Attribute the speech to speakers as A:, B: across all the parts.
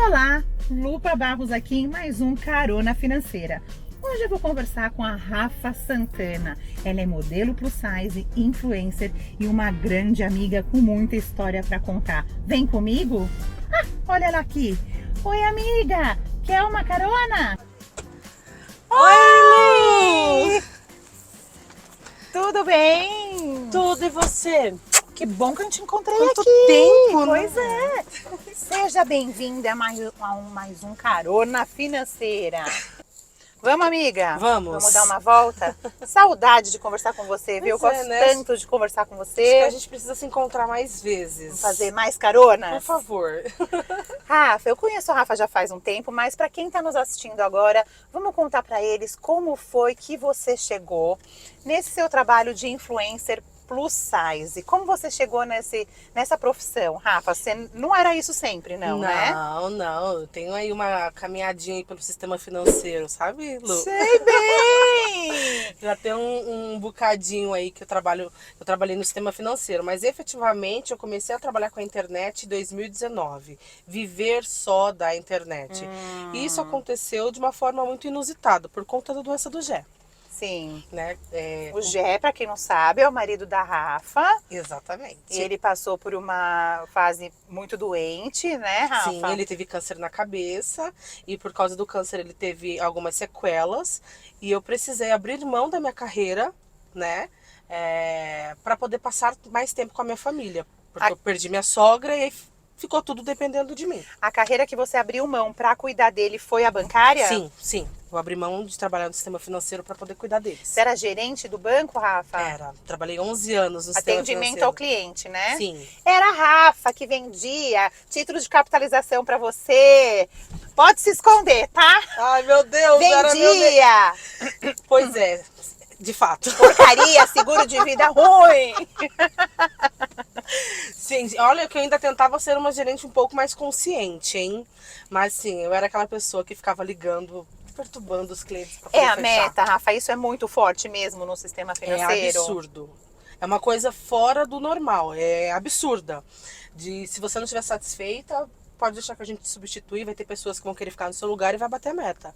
A: Olá, Lupa Barros aqui em mais um Carona Financeira. Hoje eu vou conversar com a Rafa Santana. Ela é modelo plus size, influencer e uma grande amiga com muita história para contar. Vem comigo? Ah, olha ela aqui. Oi, amiga, quer uma carona?
B: Oi, Lu!
A: Tudo bem?
B: Tudo, e você?
A: Que bom que eu te encontrei
B: Quanto
A: aqui.
B: tempo,
A: Pois
B: né?
A: é. Seja bem-vinda a mais um Carona Financeira. Vamos, amiga?
B: Vamos.
A: Vamos dar uma volta? Saudade de conversar com você, viu? Eu
B: Pois é,
A: gosto
B: né?
A: tanto de conversar com
B: Acho que
A: você.
B: a gente precisa se encontrar mais vezes.
A: Fazer mais caronas.
B: Por favor.
A: Rafa, eu conheço a Rafa já faz um tempo, mas para quem está nos assistindo agora, vamos contar para eles como foi que você chegou nesse seu trabalho de influencer plus size. Como você chegou nessa profissão, Rafa? Você não era isso sempre, não, né?
B: Não. Eu tenho aí uma caminhadinha aí pelo sistema financeiro, sabe, Lu?
A: Sei bem!
B: Já tem um bocadinho aí que eu trabalhei no sistema financeiro, mas efetivamente eu comecei a trabalhar com a internet em 2019, viver só da internet. E isso aconteceu de uma forma muito inusitada, por conta da doença do Gé,
A: Sim.
B: né?
A: O Gé, para quem não sabe, é o marido da Rafa.
B: Exatamente.
A: E ele passou por uma fase muito doente, né, Rafa?
B: Sim, ele teve câncer na cabeça e por causa do câncer ele teve algumas sequelas e eu precisei abrir mão da minha carreira, né, para poder passar mais tempo com a minha família, porque eu perdi minha sogra e aí ficou tudo dependendo de mim.
A: A carreira que você abriu mão para cuidar dele foi a bancária?
B: Sim. Eu abri mão de trabalhar no sistema financeiro para poder cuidar deles.
A: Você era gerente do banco, Rafa?
B: Era. Trabalhei 11 anos no sistema financeiro.
A: Atendimento ao cliente, né?
B: Sim.
A: Era a Rafa que vendia título de capitalização para você. Pode se esconder, tá?
B: Ai, meu Deus.
A: Vendia!
B: Pois é, de fato.
A: Porcaria, seguro de vida ruim.
B: Sim, olha que eu ainda tentava ser uma gerente um pouco mais consciente, hein? Mas sim, eu era aquela pessoa que ficava ligando, perturbando os clientes pra poder
A: É a
B: fechar.
A: meta, Rafa. Isso é muito forte mesmo no sistema financeiro.
B: É absurdo. É uma coisa fora do normal, é absurda. Se você não estiver satisfeita, pode deixar que a gente te substitui, vai ter pessoas que vão querer ficar no seu lugar e vai bater a meta.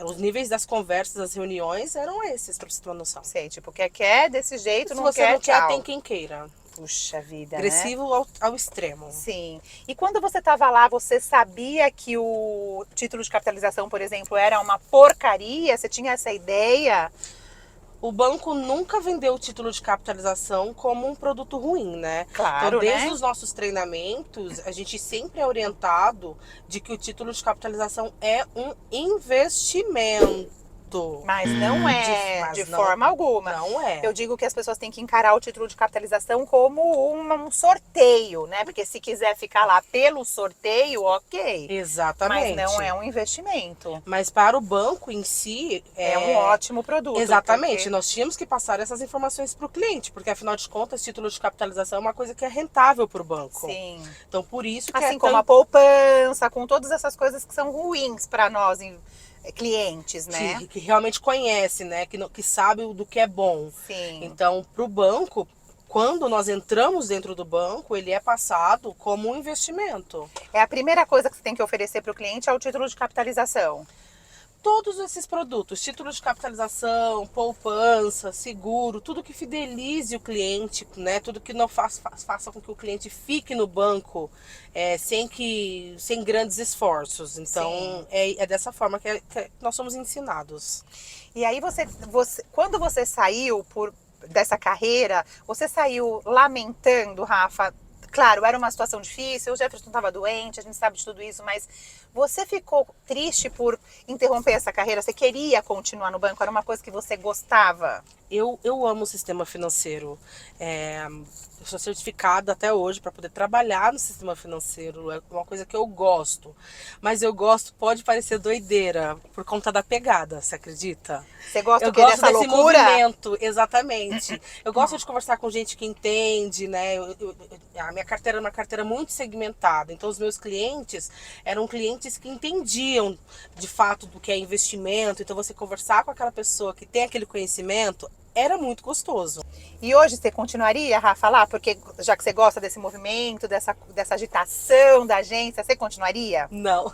B: Os níveis das conversas, das reuniões eram esses, pra você ter uma noção.
A: Sei, tipo, quer desse jeito,
B: Se
A: não
B: você
A: quer,
B: não quer,
A: tchau.
B: tem quem queira.
A: Puxa vida,
B: Agressivo
A: né?
B: ao extremo.
A: Sim. E quando você estava lá, você sabia que o título de capitalização, por exemplo, era uma porcaria? Você tinha essa ideia?
B: O banco nunca vendeu o título de capitalização como um produto ruim, né?
A: Claro,
B: então, desde
A: né?
B: os nossos treinamentos, a gente sempre é orientado de que o título de capitalização é um investimento.
A: Mas não é de
B: não,
A: forma alguma.
B: Não é.
A: Eu digo que as pessoas têm que encarar o título de capitalização como um sorteio, né? Porque se quiser ficar lá pelo sorteio, ok.
B: Exatamente.
A: Mas não é um investimento.
B: Mas para o banco em si...
A: É um ótimo produto.
B: Exatamente.
A: Porque...
B: Nós tínhamos que passar essas informações para o cliente, porque afinal de contas, título de capitalização é uma coisa que é rentável para o banco.
A: Sim.
B: Então, por isso que
A: assim como a poupança, com todas essas coisas que são ruins para nós clientes, né?
B: Que realmente conhece, né? Que sabe do que é bom.
A: Sim.
B: Então, para o banco, quando nós entramos dentro do banco, ele é passado como um investimento.
A: É a primeira coisa que você tem que oferecer para o cliente é o título de capitalização.
B: Todos esses produtos, título de capitalização, poupança, seguro, tudo que fidelize o cliente, né? Tudo que não faça com que o cliente fique no banco sem grandes esforços. Então, é dessa forma que nós somos ensinados.
A: E aí quando você saiu dessa carreira, você saiu lamentando, Rafa? Claro, era uma situação difícil, o Jefferson estava doente, a gente sabe de tudo isso, mas você ficou triste por interromper essa carreira? Você queria continuar no banco? Era uma coisa que você gostava?
B: Eu amo o sistema financeiro. Eu sou certificada até hoje para poder trabalhar no sistema financeiro. É uma coisa que eu gosto. Mas eu gosto, pode parecer doideira, por conta da pegada, você acredita?
A: Você gosta
B: eu gosto
A: dessa
B: desse
A: loucura?
B: movimento, exatamente. Eu gosto de conversar com gente que entende, né? A minha carteira é uma carteira muito segmentada. Então, os meus clientes eram clientes que entendiam de fato do que é investimento. Então, você conversar com aquela pessoa que tem aquele conhecimento era muito gostoso.
A: E hoje você continuaria, Rafa, lá? Porque já que você gosta desse movimento, dessa agitação da agência, você continuaria?
B: Não.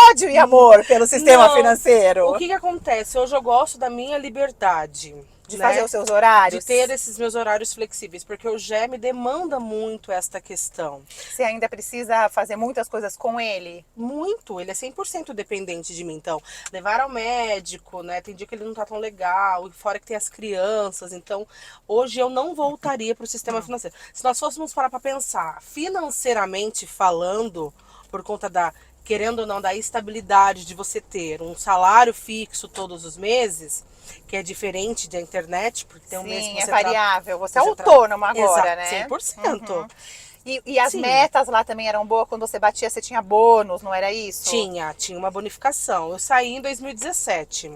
A: Ódio e amor pelo sistema
B: Não.
A: financeiro.
B: O que acontece? Hoje eu gosto da minha liberdade.
A: De
B: né?
A: fazer os seus horários.
B: De ter esses meus horários flexíveis, porque o GE me demanda muito esta questão.
A: Você ainda precisa fazer muitas coisas com ele?
B: Muito, ele é 100% dependente de mim. Então, levar ao médico, né? Tem dia que ele não tá tão legal, e fora que tem as crianças. Então, hoje eu não voltaria para o sistema financeiro. Se nós fôssemos parar para pensar, financeiramente falando, por conta da, querendo ou não, da estabilidade de você ter um salário fixo todos os meses, que é diferente da internet, porque tem um mês que
A: Sim,
B: você
A: é variável. Você é
B: você
A: autônomo agora,
B: Exato,
A: né?
B: 100%.
A: Uhum. E as
B: Sim.
A: metas lá também eram boas? Quando você batia, você tinha bônus, não era isso?
B: Tinha uma bonificação. Eu saí em 2017,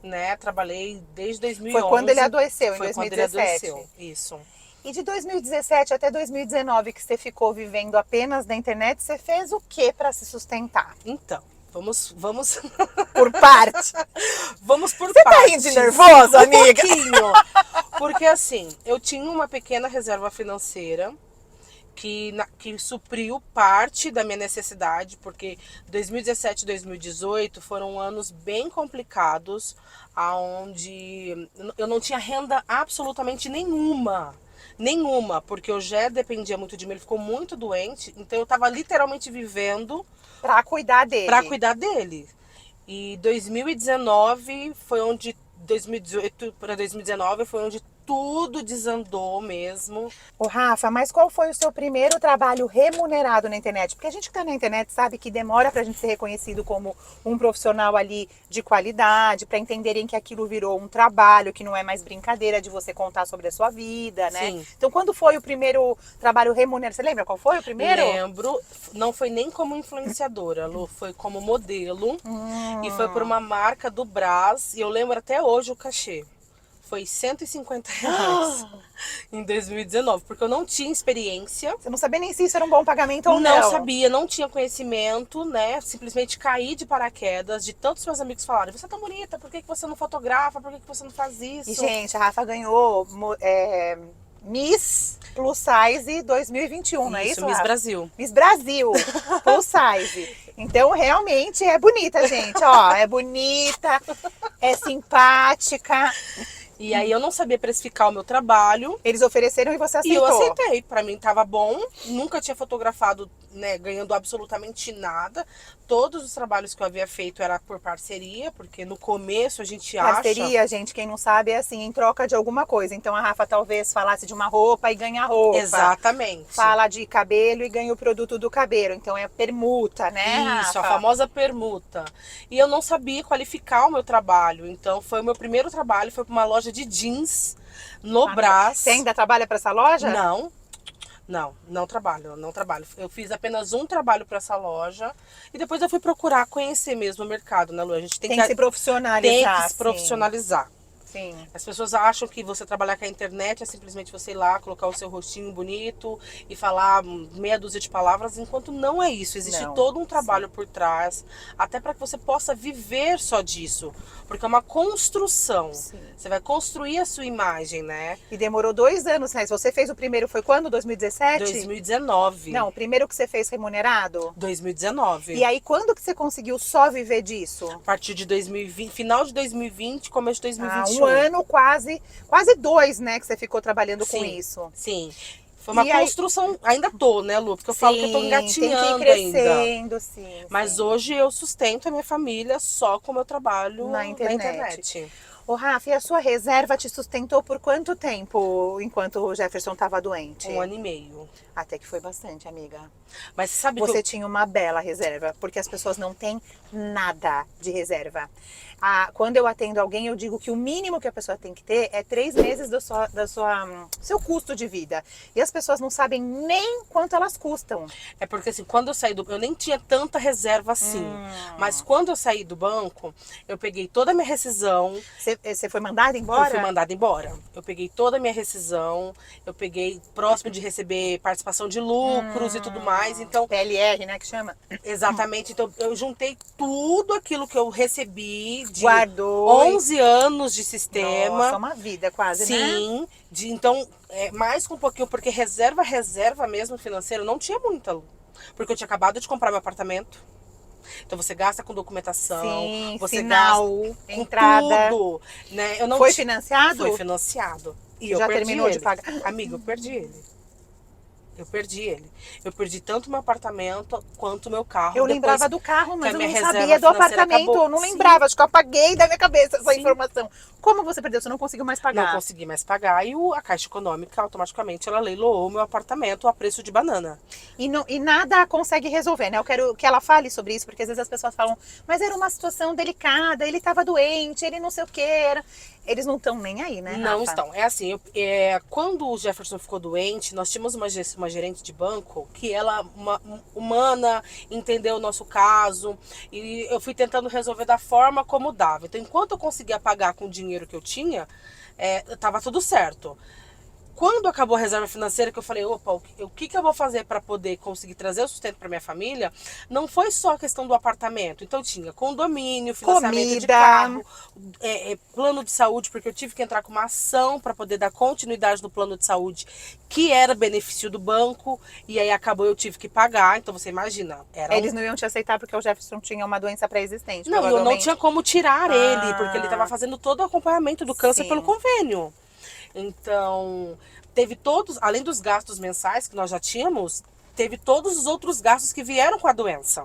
B: né? Trabalhei desde 2011.
A: Foi quando ele adoeceu, em
B: Foi
A: 2017.
B: quando ele adoeceu, isso.
A: E de 2017 até 2019, que você ficou vivendo apenas da internet, você fez o que para se sustentar?
B: Então, vamos
A: Por parte.
B: vamos por
A: Você
B: partes.
A: tá rindo de nervoso, amiga?
B: Um pouquinho. Porque assim, eu tinha uma pequena reserva financeira que supriu parte da minha necessidade, porque 2017 e 2018 foram anos bem complicados, onde eu não tinha renda absolutamente nenhuma. Nenhuma, porque o Gé dependia muito de mim, ele ficou muito doente, então eu tava literalmente vivendo
A: Pra cuidar dele.
B: para cuidar dele. E 2019 foi onde 2018 para 2019 foi onde tudo desandou mesmo.
A: Ô, Rafa, mas qual foi o seu primeiro trabalho remunerado na internet? Porque a gente que tá na internet sabe que demora pra gente ser reconhecido como um profissional ali de qualidade, pra entenderem que aquilo virou um trabalho, que não é mais brincadeira de você contar sobre a sua vida, né?
B: Sim.
A: Então, quando foi o primeiro trabalho remunerado? Você lembra qual foi o primeiro?
B: Lembro, não foi nem como influenciadora, Lu, foi como modelo. E foi por uma marca do Brás, e eu lembro até hoje o cachê. Foi R$ 150 em 2019, porque eu não tinha experiência.
A: Você não sabia nem se isso era um bom pagamento ou
B: Não
A: não.
B: sabia, não tinha conhecimento, né? Simplesmente caí de paraquedas, de tantos meus amigos falarem: você tá bonita, por que você não fotografa, por que você não faz isso?
A: E, gente, a Rafa ganhou Miss Plus Size 2021, não é isso,
B: Miss
A: Rafa?
B: Brasil.
A: Miss Brasil Plus Size. Então, realmente é bonita, gente. Ó, é bonita, é simpática.
B: E aí eu não sabia precificar o meu trabalho.
A: Eles ofereceram e você
B: E
A: aceitou.
B: eu aceitei, pra mim tava bom, nunca tinha fotografado, né, ganhando absolutamente nada. Todos os trabalhos que eu havia feito era por parceria, porque no começo a gente acha...
A: Parceria, gente, quem não sabe, é assim, em troca de alguma coisa. Então a Rafa talvez falasse de uma roupa e ganha roupa.
B: Exatamente.
A: Fala de cabelo e ganha o produto do cabelo. Então é permuta, né,
B: Isso,
A: Rafa?
B: a famosa permuta. E eu não sabia qualificar o meu trabalho, então foi o meu primeiro trabalho, foi pra uma loja de jeans no Brás.
A: Você ainda trabalha para essa loja?
B: Não trabalho. Eu fiz apenas um trabalho para essa loja e depois eu fui procurar conhecer mesmo o mercado, né, Lu? A gente
A: Tem que se profissionalizar.
B: tem que se profissionalizar.
A: Sim.
B: As pessoas acham que você trabalhar com a internet é simplesmente você ir lá, colocar o seu rostinho bonito e falar meia dúzia de palavras, enquanto não é isso. Existe
A: Não,
B: todo um trabalho por trás, até para que você possa viver só disso. Porque é uma construção.
A: Sim.
B: Você vai construir a sua imagem, né?
A: E demorou 2 anos, né? Você fez o primeiro, foi quando? 2017?
B: 2019.
A: Não, o primeiro que você fez remunerado?
B: 2019.
A: E aí, quando que você conseguiu só viver disso?
B: A partir de 2020, final de 2020, começo de 2021.
A: Um ano, quase 2, né? Que você ficou trabalhando com
B: Sim,
A: isso.
B: Sim. Foi uma
A: E aí-
B: construção, ainda tô, né, Lu? Porque eu falo que eu tô
A: Sim,
B: engatinhando
A: tem que ir
B: ainda.
A: crescendo, sim.
B: Mas
A: sim.
B: hoje eu sustento a minha família só com o meu trabalho
A: Na
B: na
A: internet.
B: internet.
A: Ô, Rafa, e a sua reserva te sustentou por quanto tempo enquanto o Jefferson estava doente?
B: 1 ano e meio.
A: Até que foi bastante, amiga.
B: Mas você sabe que
A: Você
B: eu...
A: tinha uma bela reserva, porque as pessoas não têm nada de reserva. Quando eu atendo alguém, eu digo que o mínimo que a pessoa tem que ter é 3 meses do seu custo de vida. E as pessoas não sabem nem quanto elas custam.
B: É porque assim, quando eu saí do... Eu nem tinha tanta reserva assim. Mas quando eu saí do banco, eu peguei toda a minha rescisão.
A: Você Você foi mandada embora?
B: Eu fui mandada embora. Eu peguei toda a minha rescisão, eu peguei próximo de receber participação de lucros e tudo mais. Então,
A: PLR, né, que chama?
B: exatamente. Então, eu juntei tudo aquilo que eu recebi de
A: Guardou.
B: 11 anos de sistema.
A: Nossa, uma vida quase, né?
B: Sim. Então, mais com um pouquinho, porque reserva mesmo financeira, não tinha muita. Porque eu tinha acabado de comprar meu apartamento. Então você gasta com documentação,
A: Sim,
B: você
A: sinal,
B: gasta com
A: entrada.
B: tudo, né? Eu não
A: Foi
B: ti-
A: financiado?
B: Foi financiado. E
A: Já
B: eu perdi
A: terminou de
B: ele.
A: pagar?
B: Amiga, eu perdi ele. Eu perdi ele. Eu perdi tanto meu apartamento quanto meu carro.
A: Eu
B: Depois
A: lembrava do carro,
B: que
A: mas
B: a
A: eu
B: minha
A: não
B: reserva
A: sabia do
B: financeira
A: apartamento.
B: acabou.
A: Eu não
B: Sim.
A: lembrava, acho que eu apaguei da minha cabeça essa
B: Sim.
A: informação. Como você perdeu? Você não conseguiu mais pagar?
B: Não consegui mais pagar e a Caixa Econômica automaticamente ela leiloou meu apartamento a preço de banana.
A: E nada consegue resolver, né? Eu quero que ela fale sobre isso, porque às vezes as pessoas falam, mas era uma situação delicada, ele estava doente, ele não sei o que era. Eles não estão nem aí, né,
B: Não
A: Rafa?
B: estão. É assim, quando o Jefferson ficou doente, nós tínhamos uma gerente de banco que ela, humana, entendeu o nosso caso. E eu fui tentando resolver da forma como dava. Então, enquanto eu conseguia pagar com o dinheiro que eu tinha, tava tudo certo. Quando acabou a reserva financeira, que eu falei, opa, o que eu vou fazer para poder conseguir trazer o sustento para minha família? Não foi só a questão do apartamento. Então tinha condomínio, financiamento de
A: Comida.
B: carro, plano de saúde, porque eu tive que entrar com uma ação para poder dar continuidade no plano de saúde, que era benefício do banco, e aí acabou eu tive que pagar. Então você imagina,
A: Eles não iam te aceitar porque o Jefferson tinha uma doença pré-existente.
B: Não, eu não
A: provavelmente.
B: tinha como tirar ele, porque ele estava fazendo todo o acompanhamento do câncer
A: Sim.
B: pelo convênio. Então, teve todos, além dos gastos mensais que nós já tínhamos, teve todos os outros gastos que vieram com a doença.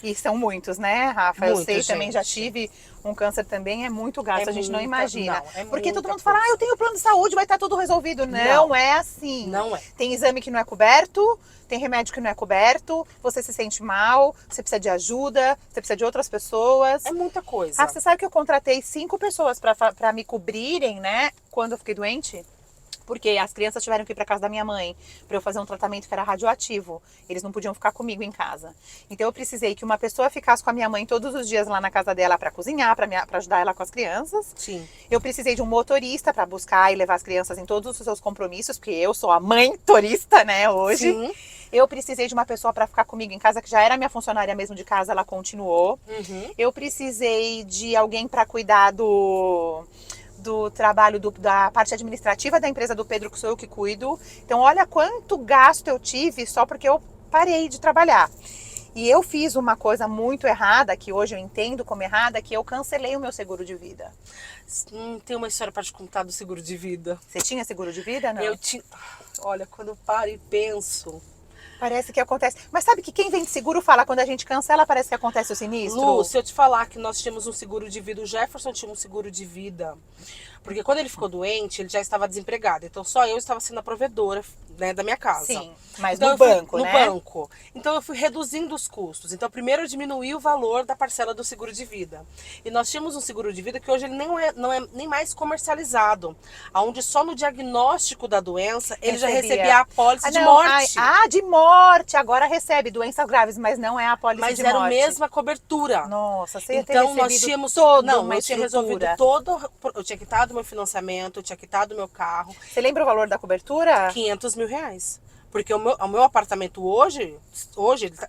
A: E são muitos, né, Rafa? Eu
B: Muitos,
A: sei, também já
B: gente.
A: tive um câncer também, é muito gasto, a gente não imagina.
B: é
A: Porque todo
B: muita
A: mundo fala,
B: coisa.
A: eu tenho plano de saúde, vai estar tudo resolvido. Não é assim.
B: Não é.
A: Tem exame que não é coberto, tem remédio que não é coberto, você se sente mal, você precisa de ajuda, você precisa de outras pessoas.
B: É muita coisa.
A: Rafa, você sabe que eu contratei 5 pessoas para me cobrirem, né, quando eu fiquei doente? Porque as crianças tiveram que ir para casa da minha mãe para eu fazer um tratamento que era radioativo. Eles não podiam ficar comigo em casa. Então eu precisei que uma pessoa ficasse com a minha mãe todos os dias lá na casa dela para cozinhar, para ajudar ela com as crianças.
B: Sim.
A: Eu precisei de um motorista para buscar e levar as crianças em todos os seus compromissos, porque eu sou a mãe turista, né, hoje.
B: Sim.
A: Eu precisei de uma pessoa para ficar comigo em casa, que já era minha funcionária mesmo de casa, ela continuou.
B: Uhum.
A: Eu precisei de alguém para cuidar do trabalho da parte administrativa da empresa do Pedro, que sou eu que cuido. Então, olha quanto gasto eu tive só porque eu parei de trabalhar. E eu fiz uma coisa muito errada, que hoje eu entendo como errada, que eu cancelei o meu seguro de vida.
B: Tem uma história para te contar do seguro de vida.
A: Você tinha seguro de vida, não?
B: Eu tinha. Olha, quando eu paro e penso.
A: Parece que acontece. Mas sabe que quem vende seguro fala, quando a gente cancela, parece que acontece o sinistro?
B: Lu, se eu te falar que nós tínhamos um seguro de vida, o Jefferson tinha um seguro de vida. Porque quando ele ficou doente, ele já estava desempregado. Então só eu estava sendo a provedora, né, da minha casa.
A: Sim, mas
B: então,
A: no banco,
B: no
A: né?
B: banco. Então eu fui reduzindo os custos. Então primeiro eu diminuí o valor da parcela do seguro de vida. E nós tínhamos um seguro de vida que hoje ele não é nem mais comercializado. Onde só no diagnóstico da doença ele já recebia a apólice de morte.
A: De morte. Agora recebe doenças graves, mas não é a apólice
B: Mas
A: de
B: era a
A: morte.
B: mesma cobertura.
A: Nossa, você ia ter
B: Então nós
A: recebido
B: tínhamos
A: toda
B: não,
A: uma
B: eu tinha resolvido
A: estrutura.
B: todo, eu tinha quitado meu financiamento, eu tinha quitado meu carro,
A: Você lembra o valor da cobertura?
B: 500 mil reais. Porque o meu apartamento hoje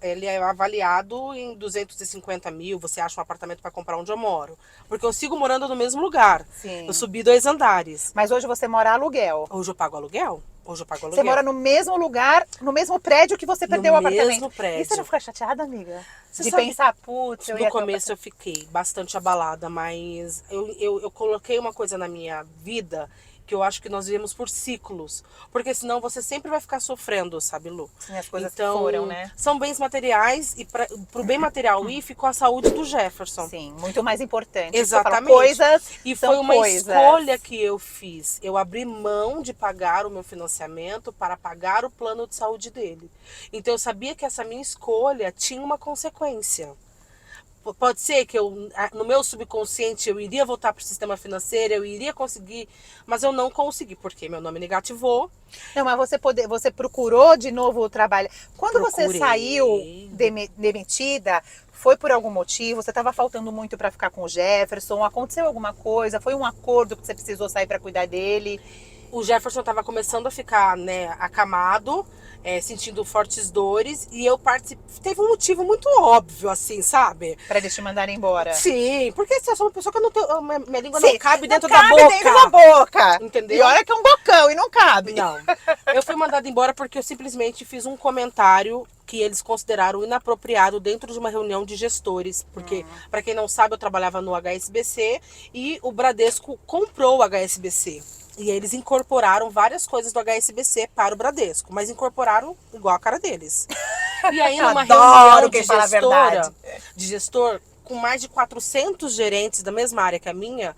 B: ele é avaliado em 250 mil. Você acha um apartamento para comprar onde eu moro. Porque eu sigo morando no mesmo lugar.
A: Sim.
B: Eu subi 2 andares.
A: Mas hoje você mora aluguel.
B: Hoje eu pago aluguel.
A: Você mora no mesmo lugar, no mesmo prédio que você perdeu o apartamento.
B: mesmo prédio.
A: E você não fica chateada, amiga?
B: Você
A: de
B: sabe,
A: pensar, putz, eu ia
B: No
A: ter um
B: começo eu fiquei bastante abalada, mas eu coloquei uma coisa na minha vida que eu acho que nós vivemos por ciclos. Porque senão você sempre vai ficar sofrendo, sabe, Lu?
A: Sim, as coisas
B: Então,
A: foram, né?
B: são bens materiais e pro bem material ir ficou a saúde do Jefferson.
A: Sim, muito mais importante.
B: Exatamente.
A: Coisas
B: E
A: são
B: foi uma
A: coisas.
B: escolha que eu fiz. Eu abri mão de pagar o meu financiamento para pagar o plano de saúde dele. Então eu sabia que essa minha escolha tinha uma consequência. Pode ser que no meu subconsciente eu iria voltar para o sistema financeiro, eu iria conseguir, mas eu não consegui, porque meu nome negativou.
A: Não, mas você procurou de novo o trabalho. Quando você saiu, demitida, foi por algum motivo? Você estava faltando muito para ficar com o Jefferson? Aconteceu alguma coisa? Foi um acordo que você precisou sair para cuidar dele?
B: O Jefferson estava começando a ficar, né, acamado, sentindo fortes dores, e eu participei. Teve um motivo muito óbvio, assim, sabe?
A: Para eles te mandarem embora?
B: Sim, porque se eu sou uma pessoa que eu não tenho, minha língua
A: Sim,
B: não cabe dentro
A: não
B: da
A: cabe
B: boca.
A: dentro da boca.
B: Entendeu?
A: E olha que é um bocão e não cabe.
B: Não. Eu fui mandada embora porque eu simplesmente fiz um comentário que eles consideraram inapropriado dentro de uma reunião de gestores. Porque, para quem não sabe, eu trabalhava no HSBC e o Bradesco comprou o HSBC. E aí eles incorporaram várias coisas do HSBC para o Bradesco, mas incorporaram igual a cara deles. E aí numa reunião de gestor, com mais de 400 gerentes da mesma área que a minha,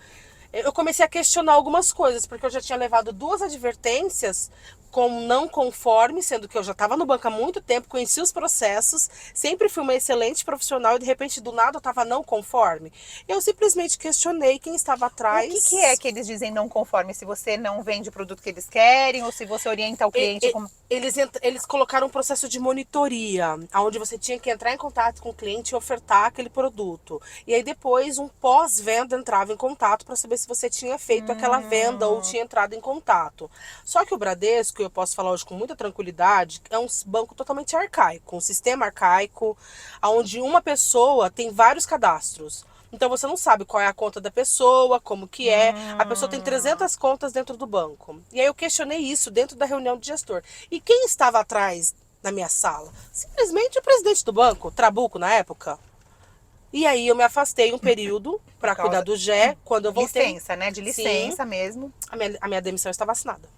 B: eu comecei a questionar algumas coisas, porque eu já tinha levado 2 advertências como não conforme, sendo que eu já estava no banco há muito tempo, conheci os processos, sempre fui uma excelente profissional e de repente do nada eu estava não conforme. Eu simplesmente questionei quem estava atrás.
A: O que é que eles dizem não conforme? Se você não vende o produto que eles querem ou se você orienta o cliente como...
B: Eles colocaram um processo de monitoria, onde você tinha que entrar em contato com o cliente e ofertar aquele produto. E aí depois um pós-venda entrava em contato para saber se você tinha feito aquela venda ou tinha entrado em contato. Só que o Bradesco, eu posso falar hoje com muita tranquilidade, é um banco totalmente arcaico, um sistema arcaico, onde uma pessoa tem vários cadastros. Então você não sabe qual é a conta da pessoa, como que é. A pessoa tem 300 contas dentro do banco. E aí eu questionei isso dentro da reunião de gestor. E quem estava atrás na minha sala? Simplesmente o presidente do banco, Trabuco na época. E aí eu me afastei um período para cuidar do Gé. Quando eu voltei...
A: Licença, né? De licença. Sim, mesmo.
B: A minha demissão estava assinada.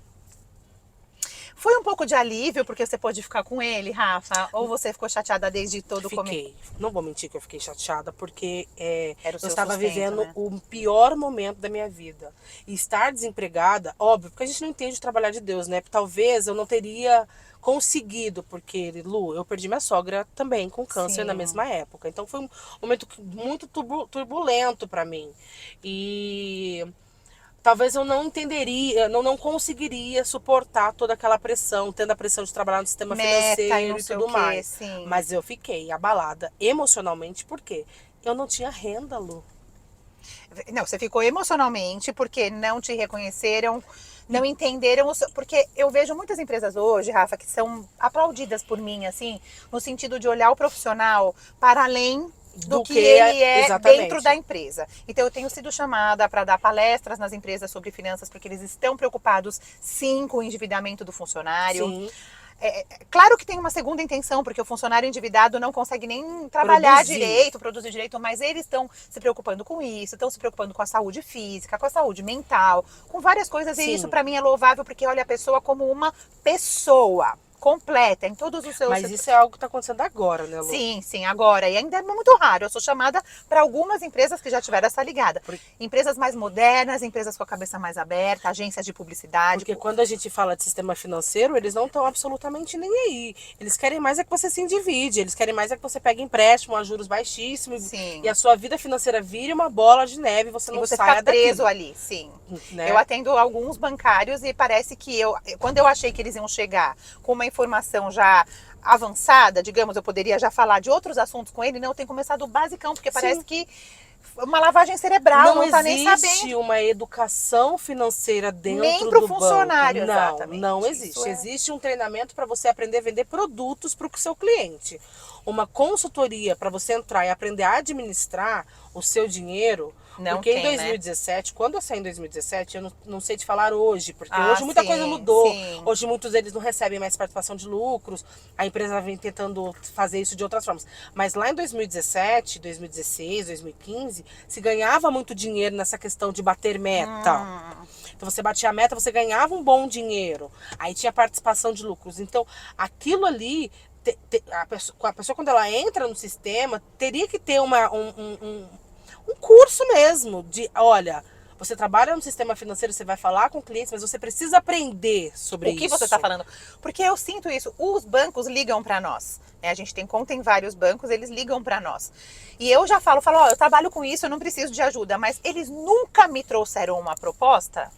A: Foi um pouco de alívio porque você pôde ficar com ele, Rafa? Ou você ficou chateada desde todo o começo?
B: Fiquei. Não vou mentir que eu fiquei chateada, porque eu
A: sustento,
B: estava vivendo,
A: né,
B: o pior momento da minha vida. E estar desempregada, óbvio, porque a gente não entende o trabalhar de Deus, né? Talvez eu não teria conseguido, porque, Lu, eu perdi minha sogra também com câncer. Sim. Na mesma época. Então foi um momento muito turbulento para mim. E... talvez eu não entenderia, não conseguiria suportar toda aquela pressão, tendo a pressão de trabalhar no sistema financeiro e tudo mais.
A: Sim.
B: Mas eu fiquei abalada emocionalmente, porque eu não tinha renda, Lu.
A: Não, você ficou emocionalmente porque não te reconheceram, não entenderam, porque eu vejo muitas empresas hoje, Rafa, que são aplaudidas por mim, assim, no sentido de olhar o profissional para além do que ele é exatamente dentro da empresa. Então eu tenho sido chamada para dar palestras nas empresas sobre finanças, porque eles estão preocupados sim com o endividamento do funcionário. Sim. Claro que tem uma segunda intenção, porque o funcionário endividado não consegue nem trabalhar direito, produzir direito, mas eles estão se preocupando com isso, estão se preocupando com a saúde física, com a saúde mental, com várias coisas. Sim. E isso para mim é louvável, porque olha a pessoa como uma pessoa completa em todos os seus...
B: Mas isso é algo que está acontecendo agora, né, Lu?
A: Sim, sim, agora. E ainda é muito raro. Eu sou chamada para algumas empresas que já tiveram essa ligada. Empresas mais modernas, empresas com a cabeça mais aberta, agências de publicidade.
B: Porque quando a gente fala de sistema financeiro, eles não estão absolutamente nem aí. Eles querem mais é que você se endivide, eles querem mais é que você pegue empréstimo a juros baixíssimos. Sim. E a sua vida financeira vire uma bola de neve, você não saia daqui.
A: Você fica preso ali, sim. Né? Eu atendo alguns bancários e parece que quando eu achei que eles iam chegar com uma informação já avançada, digamos, eu poderia já falar de outros assuntos com ele, não, eu tenho começado o basicão, porque parece que uma lavagem cerebral, não tá nem sabendo.
B: Não existe uma educação financeira dentro do banco. Nem
A: pro funcionário, exatamente.
B: Não existe. Existe um treinamento para você aprender a vender produtos para o seu cliente. Uma consultoria para você entrar e aprender a administrar o seu dinheiro.
A: Não
B: porque
A: tem,
B: em 2017, né? Quando eu saí em 2017, eu não sei te falar hoje, porque hoje muita
A: sim,
B: coisa mudou.
A: Sim.
B: Hoje muitos deles não recebem mais participação de lucros, a empresa vem tentando fazer isso de outras formas. Mas lá em 2017, 2016, 2015, se ganhava muito dinheiro nessa questão de bater meta. Então você batia a meta, você ganhava um bom dinheiro. Aí tinha participação de lucros. Então aquilo ali... A pessoa quando ela entra no sistema, teria que ter um curso mesmo de, olha, você trabalha no sistema financeiro, você vai falar com clientes, mas você precisa aprender sobre isso.
A: O que você está falando? Porque eu sinto isso, os bancos ligam para nós, né? A gente tem conta em vários bancos, eles ligam para nós. E eu já falo, ó, eu trabalho com isso, eu não preciso de ajuda, mas eles nunca me trouxeram uma proposta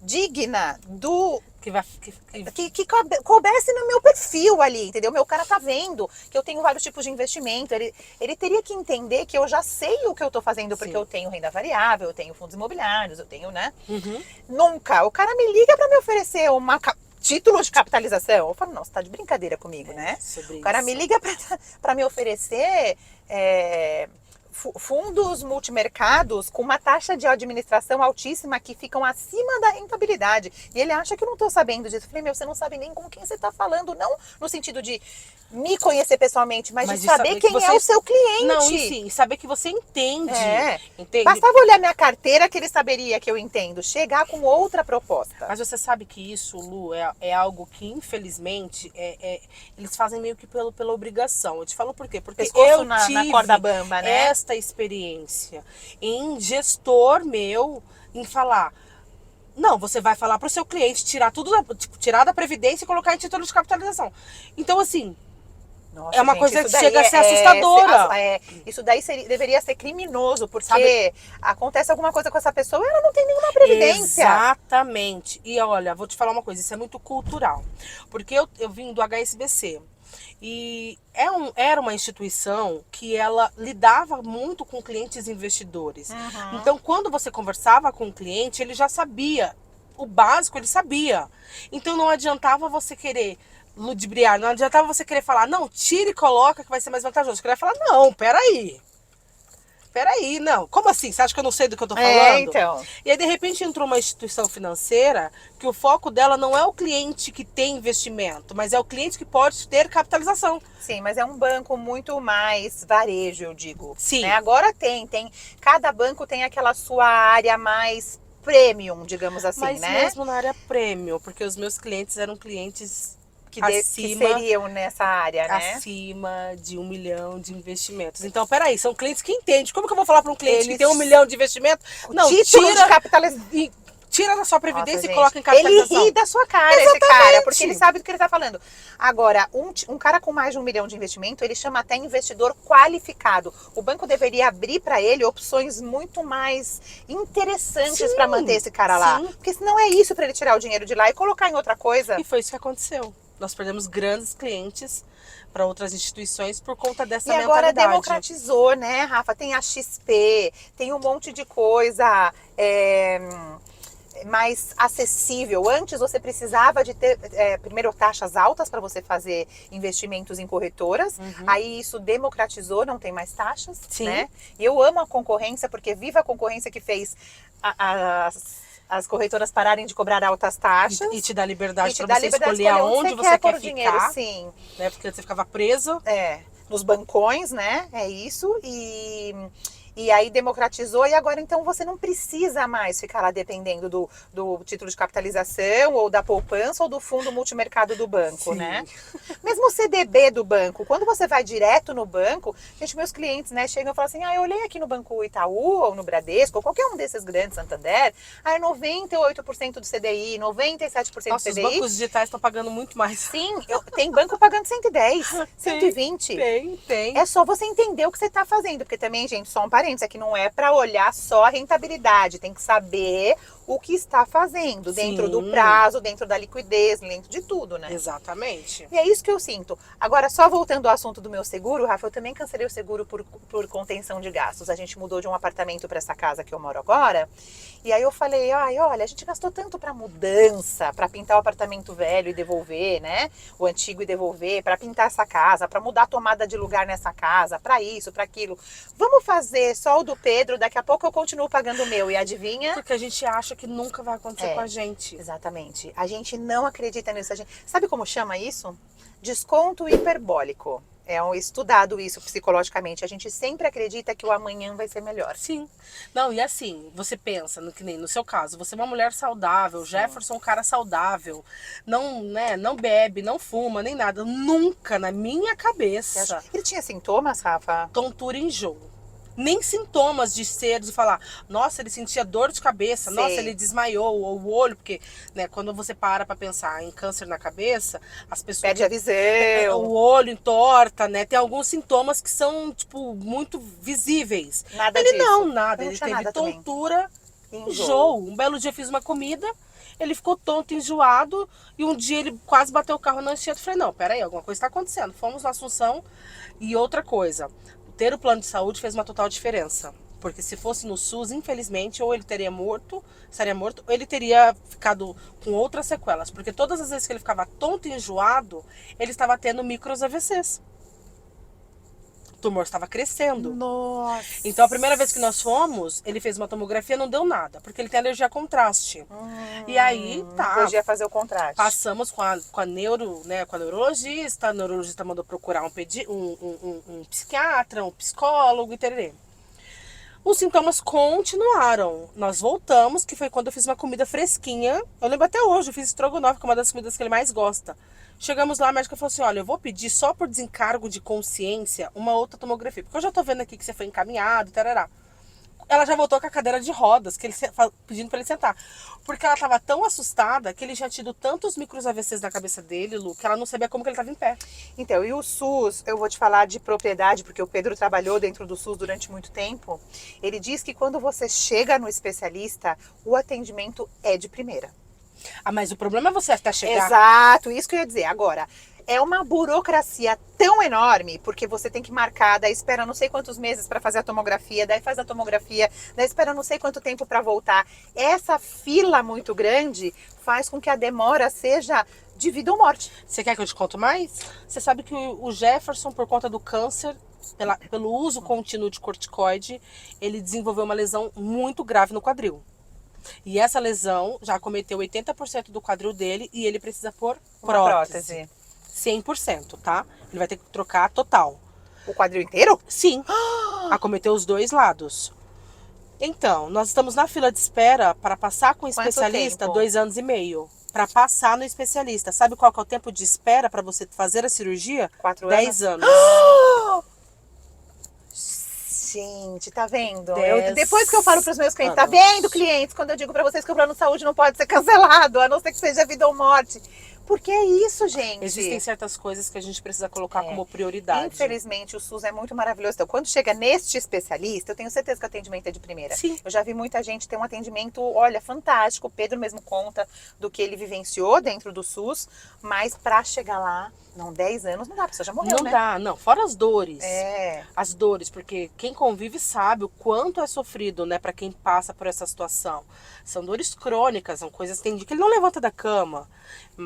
A: digna do
B: que
A: coubesse no meu perfil ali, entendeu? Meu cara tá vendo que eu tenho vários tipos de investimento. Ele teria que entender que eu já sei o que eu tô fazendo, porque
B: Sim.
A: eu tenho renda variável, eu tenho fundos imobiliários, eu tenho, né?
B: Uhum.
A: Nunca. O cara me liga para me oferecer título de capitalização. Eu falo, não, você tá de brincadeira comigo, né?
B: Sobre
A: O cara
B: isso.
A: me liga para me oferecer fundos multimercados com uma taxa de administração altíssima que ficam acima da rentabilidade. E ele acha que eu não tô sabendo disso. Eu falei, você não sabe nem com quem você tá falando. Não no sentido de me conhecer pessoalmente, mas de saber quem é o seu cliente.
B: Não, e sim, saber que você entende. Entende?
A: Bastava olhar minha carteira que ele saberia que eu entendo. Chegar com outra proposta.
B: Mas você sabe que isso, Lu, é algo que, infelizmente, eles fazem meio que pela obrigação. Eu te falo por quê? Porque eu tive
A: na corda bamba, né?
B: esta experiência em gestor meu, em falar... Não, você vai falar para o seu cliente tirar da Previdência e colocar em título de capitalização. Então, assim...
A: Nossa,
B: é uma
A: gente,
B: coisa que chega a ser assustadora.
A: Isso daí deveria ser criminoso, porque acontece alguma coisa com essa pessoa e ela não tem nenhuma previdência.
B: Exatamente. E olha, vou te falar uma coisa, isso é muito cultural. Porque eu vim do HSBC. E era uma instituição que ela lidava muito com clientes investidores.
A: Uhum.
B: Então, quando você conversava com o cliente, ele já sabia. O básico ele sabia. Então, não adiantava você querer... ludibriar, não adiantava você querer falar, não, tira e coloca que vai ser mais vantajoso. Eu queria falar, não, peraí, não, como assim? Você acha que eu não sei do que eu tô falando?
A: Então.
B: E aí, de repente, entrou uma instituição financeira que o foco dela não é o cliente que tem investimento, mas é o cliente que pode ter capitalização.
A: Sim, mas é um banco muito mais varejo, eu digo.
B: Sim.
A: Né? Agora cada banco tem aquela sua área mais premium, digamos assim,
B: mas
A: né?
B: mesmo na área premium, porque os meus clientes eram clientes...
A: que seriam nessa área, né?
B: Acima de 1 milhão de investimentos. Então, peraí, são clientes que entendem. Como que eu vou falar para um cliente que tem 1 milhão de investimento? Não, tira da sua previdência. Nossa, e coloca em capitalização.
A: Ele ri da sua cara, esse cara, porque ele sabe do que ele tá falando. Agora, um cara com mais de 1 milhão de investimento, ele chama até investidor qualificado. O banco deveria abrir para ele opções muito mais interessantes para manter esse cara lá. Porque senão é isso para ele tirar o dinheiro de lá e colocar em outra coisa.
B: E foi isso que aconteceu. Nós perdemos grandes clientes para outras instituições por conta dessa mentalidade.
A: E agora democratizou, né, Rafa? Tem a XP, tem um monte de coisa mais acessível. Antes você precisava de ter, primeiro, taxas altas para você fazer investimentos em corretoras. Uhum. Aí isso democratizou, não tem mais taxas, né? E eu amo a concorrência, porque viva a concorrência que fez as corretoras pararem de cobrar altas taxas.
B: E te dá liberdade para você escolher aonde você quer ficar.
A: Dinheiro, sim.
B: Né? Porque você ficava preso.
A: Nos bancões, né? É isso. E aí democratizou, e agora então você não precisa mais ficar lá dependendo do título de capitalização, ou da poupança, ou do fundo multimercado do banco, né? Mesmo o CDB do banco, quando você vai direto no banco, gente, meus clientes, né, chegam e falam assim, eu olhei aqui no Banco Itaú, ou no Bradesco, ou qualquer um desses grandes, Santander, 98% do CDI, 97% do CDI.
B: Nossa, os bancos digitais estão pagando muito mais.
A: Sim, tem banco pagando 110, 120.
B: Tem.
A: É só você entender o que você está fazendo, porque também, gente, só um parênteses, aqui não é para olhar só a rentabilidade, tem que saber o que está fazendo, dentro do prazo, dentro da liquidez, dentro de tudo, né?
B: Exatamente.
A: E é isso que eu sinto. Agora, só voltando ao assunto do meu seguro, Rafa, eu também cancelei o seguro por contenção de gastos. A gente mudou de um apartamento para essa casa que eu moro agora, e aí eu falei, olha, a gente gastou tanto para mudança, para pintar o apartamento velho e devolver, né? O antigo e devolver, para pintar essa casa, para mudar a tomada de lugar nessa casa, para isso, para aquilo. Vamos fazer só o do Pedro, daqui a pouco eu continuo pagando o meu. E adivinha?
B: Porque a gente acha que nunca vai acontecer com a gente.
A: Exatamente. A gente não acredita nisso. Sabe como chama isso? Desconto hiperbólico. É estudado isso psicologicamente. A gente sempre acredita que o amanhã vai ser melhor.
B: Sim. Não, e assim, você pensa, que nem no seu caso, você é uma mulher saudável, Jefferson é um cara saudável, não bebe, não fuma, nem nada. Nunca na minha cabeça.
A: Ele tinha sintomas, Rafa?
B: Tontura e enjoo. Nem sintomas de falar, nossa, ele sentia dor de cabeça, nossa, ele desmaiou, ou o olho, porque, né, quando você para pra pensar em câncer na cabeça, as pessoas...
A: Perde a visão.
B: O olho entorta, né, tem alguns sintomas que são, tipo, muito visíveis.
A: Nada
B: ele
A: disso.
B: Não, nada, ele teve
A: nada
B: tontura, enjoo. Um belo dia eu fiz uma comida, Ele ficou tonto, enjoado, e um dia ele quase bateu o carro na Anchieta. Eu falei, não, peraí, alguma coisa está acontecendo. Fomos na Assunção. E outra coisa, ter o plano de saúde fez uma total diferença. Porque se fosse no SUS, infelizmente, ou ele estaria morto, ou ele teria ficado com outras sequelas. Porque todas as vezes que ele ficava tonto e enjoado, ele estava tendo micros AVCs. O tumor estava crescendo.
A: Nossa.
B: Então, a primeira vez que nós fomos, ele fez uma tomografia, não deu nada, porque ele tem alergia a contraste. E aí, tá.
A: Podia fazer o contraste.
B: Passamos com a neuro, né, com a neurologista mandou procurar um psiquiatra, um psicólogo e tererê. Os sintomas continuaram. Nós voltamos, que foi quando eu fiz uma comida fresquinha. Eu lembro até hoje, eu fiz estrogonofe, que é uma das comidas que ele mais gosta. Chegamos lá, a médica falou assim, olha, eu vou pedir só por desencargo de consciência uma outra tomografia. Porque eu já tô vendo aqui que você foi encaminhado, tarará. Ela já voltou com a cadeira de rodas, que ele pedindo para ele sentar. Porque ela estava tão assustada que ele já tinha tido tantos micros AVCs na cabeça dele, Lu, que ela não sabia como que ele estava em pé.
A: Então, e o SUS, eu vou te falar de propriedade, porque o Pedro trabalhou dentro do SUS durante muito tempo. Ele diz que quando você chega no especialista, o atendimento é de primeira.
B: Ah, mas o problema é você até chegar.
A: Exato, isso que eu ia dizer. Agora, é uma burocracia tão enorme, porque você tem que marcar, daí espera não sei quantos meses para fazer a tomografia, daí faz a tomografia, daí espera não sei quanto tempo para voltar. Essa fila muito grande faz com que a demora seja de vida ou morte.
B: Você quer que eu te conte mais? Você sabe que o Jefferson, por conta do câncer, pelo uso contínuo de corticoide, ele desenvolveu uma lesão muito grave no quadril. E essa lesão já acometeu 80% do quadril dele e ele precisa pôr prótese. 100%, tá? Ele vai ter que trocar total.
A: O quadril inteiro?
B: Sim. Acometeu os dois lados. Então, nós estamos na fila de espera para passar com o especialista 2 anos e meio. Para passar no especialista. Sabe qual que é o tempo de espera para você fazer a cirurgia?
A: 4
B: 10 anos.
A: Gente, tá vendo?
B: 10
A: Depois que eu falo pros meus clientes, tá
B: anos.
A: vendo, clientes, quando eu digo pra vocês que o plano de saúde não pode ser cancelado, a não ser que seja vida ou morte. Porque é isso, gente.
B: Existem certas coisas que a gente precisa colocar como prioridade.
A: Infelizmente, o SUS é muito maravilhoso. Então, quando chega neste especialista, eu tenho certeza que o atendimento é de primeira.
B: Sim.
A: Eu já vi muita gente ter um atendimento, olha, fantástico. O Pedro mesmo conta do que ele vivenciou dentro do SUS, mas pra chegar lá, não, 10 anos, não dá, a pessoa já morreu,
B: Não
A: né?
B: dá, não. Fora as dores.
A: É.
B: As dores, porque quem convive sabe o quanto é sofrido, né, para quem passa por essa situação. São dores crônicas, são coisas que ele não levanta da cama,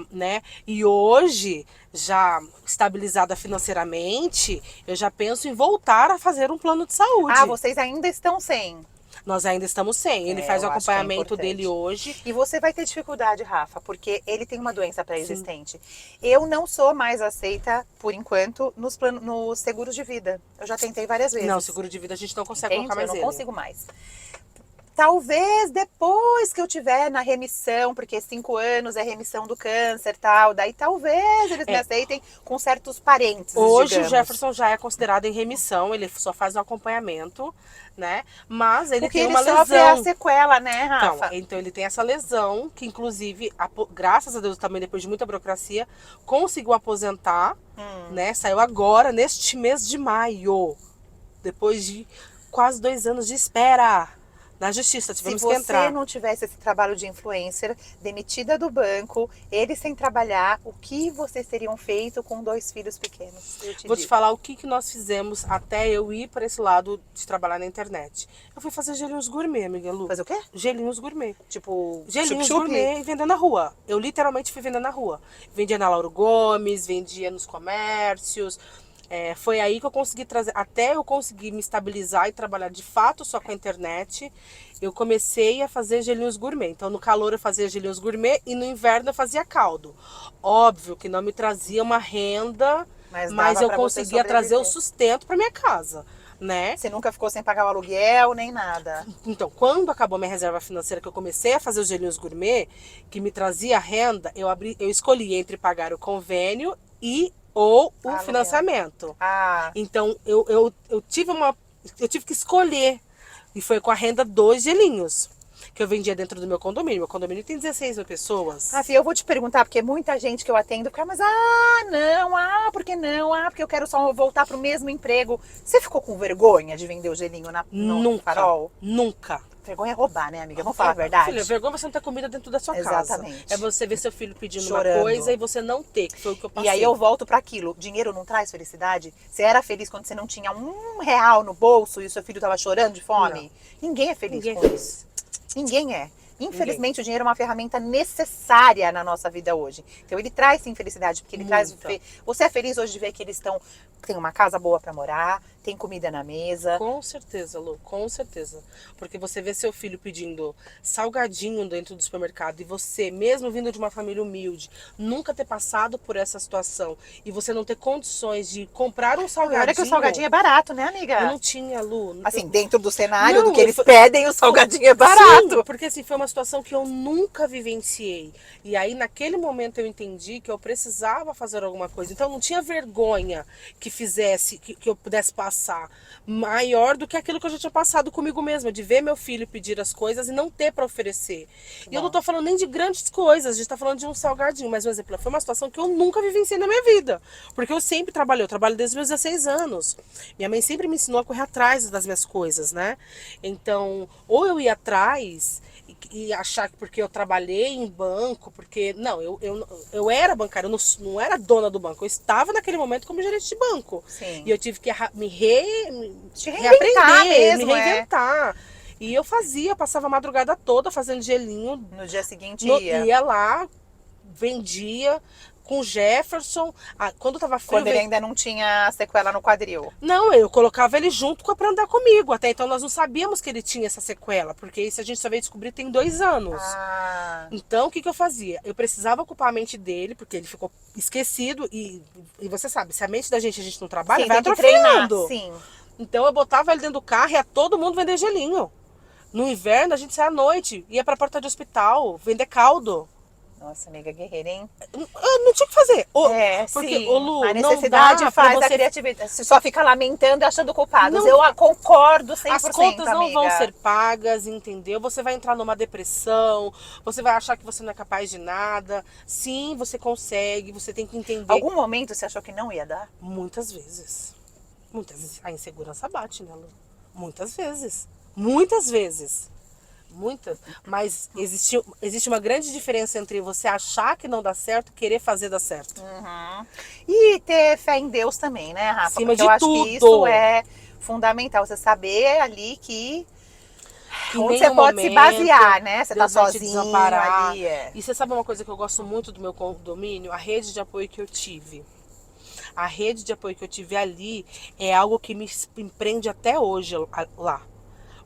B: né? E hoje, já estabilizada financeiramente, eu já penso em voltar a fazer um plano de saúde.
A: Ah, vocês ainda estão sem.
B: Nós ainda estamos sem. Ele faz o
A: eu acho que é
B: acompanhamento
A: importante.
B: dele hoje.
A: E você vai ter dificuldade, Rafa, porque ele tem uma doença pré-existente. Eu não sou mais aceita, por enquanto, nos seguros de vida. Eu já tentei várias vezes.
B: Não, seguro de vida a gente não consegue
A: Entende?
B: colocar mais
A: Eu não
B: ele.
A: consigo mais. Talvez depois que eu tiver na remissão, porque 5 anos é remissão do câncer e tal, daí talvez eles me aceitem com certos parentes,
B: Hoje
A: digamos.
B: o Jefferson já é considerado em remissão, ele só faz um acompanhamento, né? Mas ele tem uma
A: sofre é a
B: lesão.
A: sequela, né, Rafa?
B: Então ele tem essa lesão, que inclusive, graças a Deus também, depois de muita burocracia, conseguiu aposentar, né? Saiu agora, neste mês de maio, depois de quase 2 anos de espera. Na justiça, tivemos que entrar.
A: Se você não tivesse esse trabalho de influencer, demitida do banco, ele sem trabalhar, o que vocês teriam feito com 2 filhos pequenos?
B: Vou te falar o que nós fizemos até eu ir para esse lado de trabalhar na internet. Eu fui fazer gelinhos gourmet, amiga Lu.
A: Fazer o quê?
B: Gelinhos gourmet.
A: Tipo,
B: Gelinhos
A: chup-chup?
B: gourmet e vendendo na rua. Eu literalmente fui vendendo na rua. Vendia na Lauro Gomes, vendia nos comércios. Foi aí que eu consegui trazer, até eu conseguir me estabilizar e trabalhar de fato só com a internet, eu comecei a fazer gelinhos gourmet. Então no calor eu fazia gelinhos gourmet e no inverno eu fazia caldo. Óbvio que não me trazia uma renda, mas eu conseguia trazer o sustento para minha casa, né?
A: Você nunca ficou sem pagar o aluguel, nem nada?
B: Então, quando acabou minha reserva financeira, que eu comecei a fazer os gelinhos gourmet, que me trazia renda, eu escolhi entre pagar o convênio ou o financiamento. Então, eu tive que escolher. E foi com a renda 2 gelinhos. que eu vendia dentro do meu condomínio. Meu condomínio tem 16 mil pessoas.
A: Rafi, eu vou te perguntar, porque muita gente que eu atendo fica, mas não, por que não? Porque eu quero só voltar pro mesmo emprego. Você ficou com vergonha de vender o gelinho no
B: Nunca,
A: farol?
B: nunca.
A: Vergonha é roubar, né, amiga? Vamos falar a verdade?
B: Filha, vergonha é você não ter comida dentro da sua
A: Exatamente.
B: casa. É você ver seu filho pedindo
A: Chorando.
B: uma coisa e você não ter, que foi o que eu passei.
A: E aí eu volto para aquilo. Dinheiro não traz felicidade? Você era feliz quando você não tinha R$1 no bolso e o seu filho tava chorando de fome? Não. Ninguém é feliz
B: Ninguém
A: com
B: fez.
A: isso. Ninguém é. Infelizmente, o dinheiro é uma ferramenta necessária na nossa vida hoje. Então, ele traz sim felicidade, porque ele traz... Você é feliz hoje de ver que eles têm uma casa boa para morar, tem comida na mesa.
B: Com certeza, Lu, com certeza. Porque você vê seu filho pedindo salgadinho dentro do supermercado e você, mesmo vindo de uma família humilde, nunca ter passado por essa situação e você não ter condições de comprar um salgadinho...
A: Olha que o salgadinho é barato, né, amiga?
B: Eu não tinha, Lu.
A: Assim, dentro do cenário
B: Não,
A: do que eles pedem, o salgadinho é barato.
B: Sim, porque assim, foi uma situação que eu nunca vivenciei. E aí, naquele momento, eu entendi que eu precisava fazer alguma coisa. Então, eu não tinha vergonha que fizesse, que eu pudesse passar maior do que aquilo que eu já tinha passado comigo mesma, de ver meu filho pedir as coisas e não ter para oferecer. E eu não tô falando nem de grandes coisas, a gente tá falando de um salgadinho, mas, por exemplo, foi uma situação que eu nunca vivenciei na minha vida. Porque eu sempre trabalhei, eu trabalho desde os meus 16 anos. Minha mãe sempre me ensinou a correr atrás das minhas coisas, né? Então, ou eu ia atrás e achar que porque eu trabalhei em banco, porque... Não, eu era bancária, eu não era dona do banco. Eu estava naquele momento como gerente de banco.
A: Sim.
B: E eu tive que me
A: reinventar mesmo,
B: me reinventar. E eu passava a madrugada toda fazendo gelinho.
A: No dia seguinte
B: ia lá, vendia com o Jefferson. Quando tava frio...
A: Quando ele ainda não tinha sequela no quadril.
B: Não, eu colocava ele junto pra andar comigo. Até então nós não sabíamos que ele tinha essa sequela, porque isso a gente só veio descobrir tem 2 anos. Então o que eu fazia? Eu precisava ocupar a mente dele, porque ele ficou esquecido. E você sabe, se a mente da gente não trabalha, vai atrofiando.
A: Sim.
B: Então eu botava ele dentro do carro e ia todo mundo vender gelinho. No inverno a gente saía à noite, ia pra porta de hospital, vender caldo.
A: Nossa, amiga, guerreira, hein?
B: Eu não tinha o que fazer. Porque,
A: sim.
B: Lu,
A: a necessidade faz a criatividade. Você só fica lamentando e achando culpados. Eu concordo 100%,
B: As contas não
A: amiga.
B: vão ser pagas, entendeu? Você vai entrar numa depressão, você vai achar que você não é capaz de nada. Sim, você consegue, você tem que entender.
A: Algum momento você achou que não ia dar?
B: Muitas vezes. Muitas vezes. A insegurança bate, né, Lu? Muitas vezes. Muitas vezes. Muitas, mas existe uma grande diferença entre você achar que não dá certo e querer fazer dar certo.
A: E ter fé em Deus também, né, Rafa?
B: Acima
A: Porque
B: de
A: eu acho
B: tudo.
A: que isso é fundamental, você saber ali que onde você pode se basear, né? Você
B: Deus
A: tá
B: vai te
A: sozinho
B: desamparar.
A: ali.
B: E você sabe uma coisa que eu gosto muito do meu condomínio? A rede de apoio que eu tive. A rede de apoio que eu tive ali é algo que me prende até hoje lá.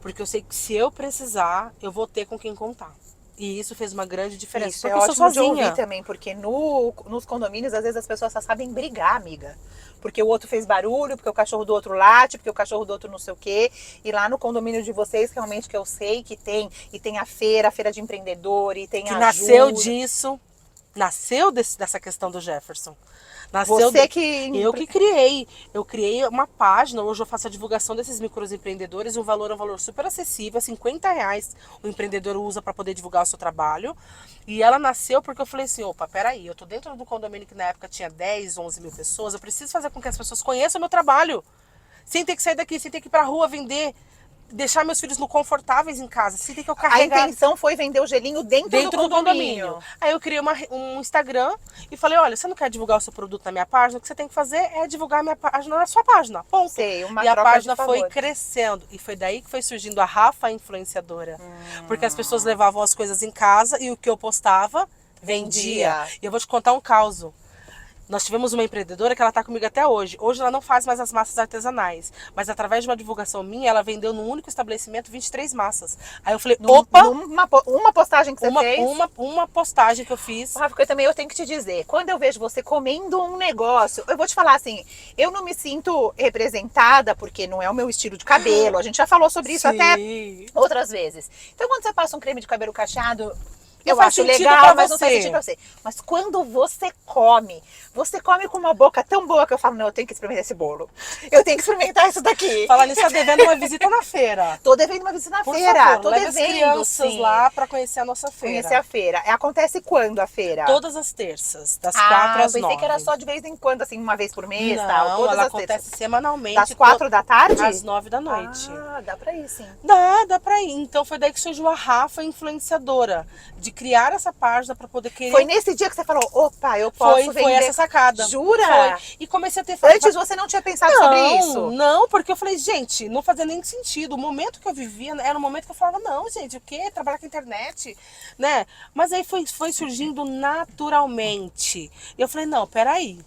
B: Porque eu sei que se eu precisar, eu vou ter com quem contar. E isso fez uma grande diferença.
A: Isso
B: porque
A: é
B: eu sou
A: ótimo de
B: sozinha.
A: ouvir também, porque nos condomínios, às vezes, as pessoas só sabem brigar, amiga. Porque o outro fez barulho, porque o cachorro do outro late, porque o cachorro do outro não sei o quê. E lá no condomínio de vocês, realmente, que eu sei que tem, e tem a feira de empreendedor, e tem
B: que
A: a
B: nasceu
A: ajuda.
B: disso, nasceu dessa questão do Jefferson. Eu que criei. Eu criei uma página, hoje eu faço a divulgação desses microempreendedores, o valor é um valor super acessível, R$50 o empreendedor usa para poder divulgar o seu trabalho. E ela nasceu porque eu falei assim, opa, peraí, eu tô dentro do condomínio que na época tinha 10, 11 mil pessoas, eu preciso fazer com que as pessoas conheçam o meu trabalho. Sem ter que sair daqui, sem ter que ir pra rua vender, deixar meus filhos confortáveis em casa, sem ter que eu carregar.
A: A intenção foi vender o gelinho dentro do condomínio.
B: Aí eu criei um Instagram e falei, olha, você não quer divulgar o seu produto na minha página? O que você tem que fazer é divulgar a minha página na sua página, ponto.
A: Sei, uma
B: e a
A: troca
B: página
A: de
B: foi
A: favor.
B: crescendo. E foi daí que foi surgindo a Rafa Influenciadora. Porque as pessoas levavam as coisas em casa e o que eu postava, vendia. E eu vou te contar um caos. Nós tivemos uma empreendedora que ela está comigo até hoje. Hoje ela não faz mais as massas artesanais. Mas através de uma divulgação minha, ela vendeu num único estabelecimento 23 massas. Aí eu falei, opa!
A: Uma postagem que você fez?
B: Uma postagem que eu fiz.
A: Rafa, eu também tenho que te dizer. Quando eu vejo você comendo um negócio, eu vou te falar assim, eu não me sinto representada, porque não é o meu estilo de cabelo. A gente já falou sobre isso até outras vezes. Então quando você passa um creme de cabelo cacheado... Eu
B: faz
A: acho
B: sentido
A: legal,
B: pra
A: mas não faz
B: você.
A: sentido pra você. Mas quando você come com uma boca tão boa que eu falo, não, eu tenho que experimentar esse bolo. Eu tenho que experimentar isso daqui.
B: Falar nisso, tá devendo uma visita na feira.
A: Tô devendo uma visita na
B: Por
A: feira.
B: favor,
A: Tô
B: leve as
A: devendo,
B: crianças
A: sim.
B: lá pra conhecer a nossa feira.
A: Conhecer a feira. Acontece quando a feira?
B: Todas as terças, das 4
A: eu
B: às
A: pensei
B: 9.
A: que era só de vez em quando, assim, uma vez por mês,
B: Não,
A: tal. Todas
B: ela
A: as
B: acontece
A: terças.
B: semanalmente.
A: Das 4 da tarde?
B: Às 9 da noite.
A: Ah, dá pra ir, sim.
B: Dá pra ir. Então foi daí que surgiu a Rafa influenciadora, de criar essa página pra poder querer.
A: Foi nesse dia que você falou, opa, eu posso vender.
B: Foi essa sacada.
A: Jura?
B: Foi. E comecei a ter...
A: Antes você não tinha pensado sobre isso?
B: Não, porque eu falei, gente, não fazia nem sentido. O momento que eu vivia era um momento que eu falava, não, gente, o quê? Trabalhar com internet, né? Mas aí foi surgindo naturalmente. E eu falei, não, peraí.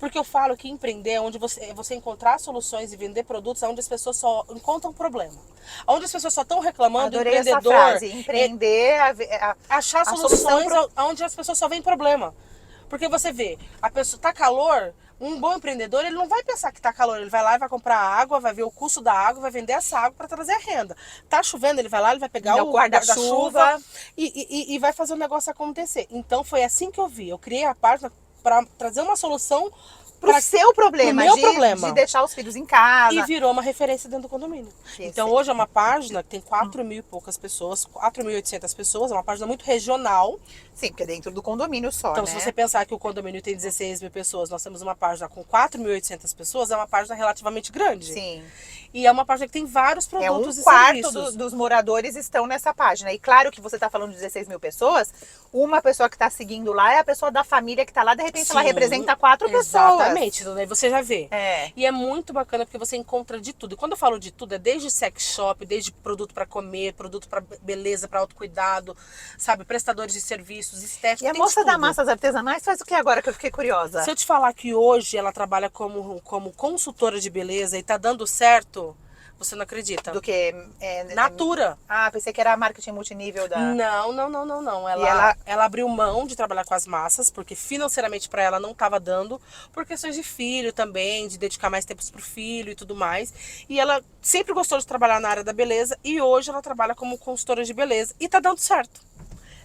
B: Porque eu falo que empreender é onde você encontrar soluções e vender produtos onde as pessoas só encontram problema. Onde as pessoas só estão reclamando,
A: Adorei
B: o empreendedor...
A: essa frase. Empreender,
B: achar soluções onde as pessoas só veem problema. Porque você vê, a pessoa tá calor, um bom empreendedor, ele não vai pensar que tá calor, ele vai lá e vai comprar água, vai ver o custo da água, vai vender essa água para trazer a renda. Tá chovendo, ele vai lá, ele vai pegar o guarda-chuva e vai fazer o negócio acontecer. Então foi assim que eu vi. Eu criei a página para trazer uma solução
A: pro seu problema,
B: pro meu problema.
A: De deixar os filhos em casa.
B: E virou uma referência dentro do condomínio. Então hoje é uma página que tem 4.000 e poucas pessoas, 4.800 pessoas, é uma página muito regional.
A: Sim, porque é dentro do condomínio só,
B: então,
A: né?
B: se você pensar que o condomínio tem 16.000 pessoas, nós temos uma página com 4.800 pessoas, é uma página relativamente grande.
A: Sim.
B: E é uma página que tem vários produtos e
A: quarto
B: serviços.
A: dos moradores estão nessa página. E claro que você está falando de 16.000 pessoas, uma pessoa que está seguindo lá é a pessoa da família que está lá, de repente ela representa 4 pessoas.
B: Exatamente, então daí você já vê.
A: É.
B: E é muito bacana porque você encontra de tudo. E quando eu falo de tudo, é desde sex shop, desde produto para comer, produto para beleza, para autocuidado, sabe? Prestadores de serviços, estéticos.
A: E a moça da Massas Artesanais faz o que agora, que eu fiquei curiosa?
B: Se eu te falar que hoje ela trabalha como consultora de beleza e tá dando certo, você não acredita.
A: Do que?
B: Natura.
A: Pensei que era a marketing multinível da...
B: Não. Ela abriu mão de trabalhar com as massas, porque financeiramente para ela não estava dando, por questões de filho também, de dedicar mais tempo pro filho e tudo mais. E ela sempre gostou de trabalhar na área da beleza e hoje ela trabalha como consultora de beleza e tá dando certo.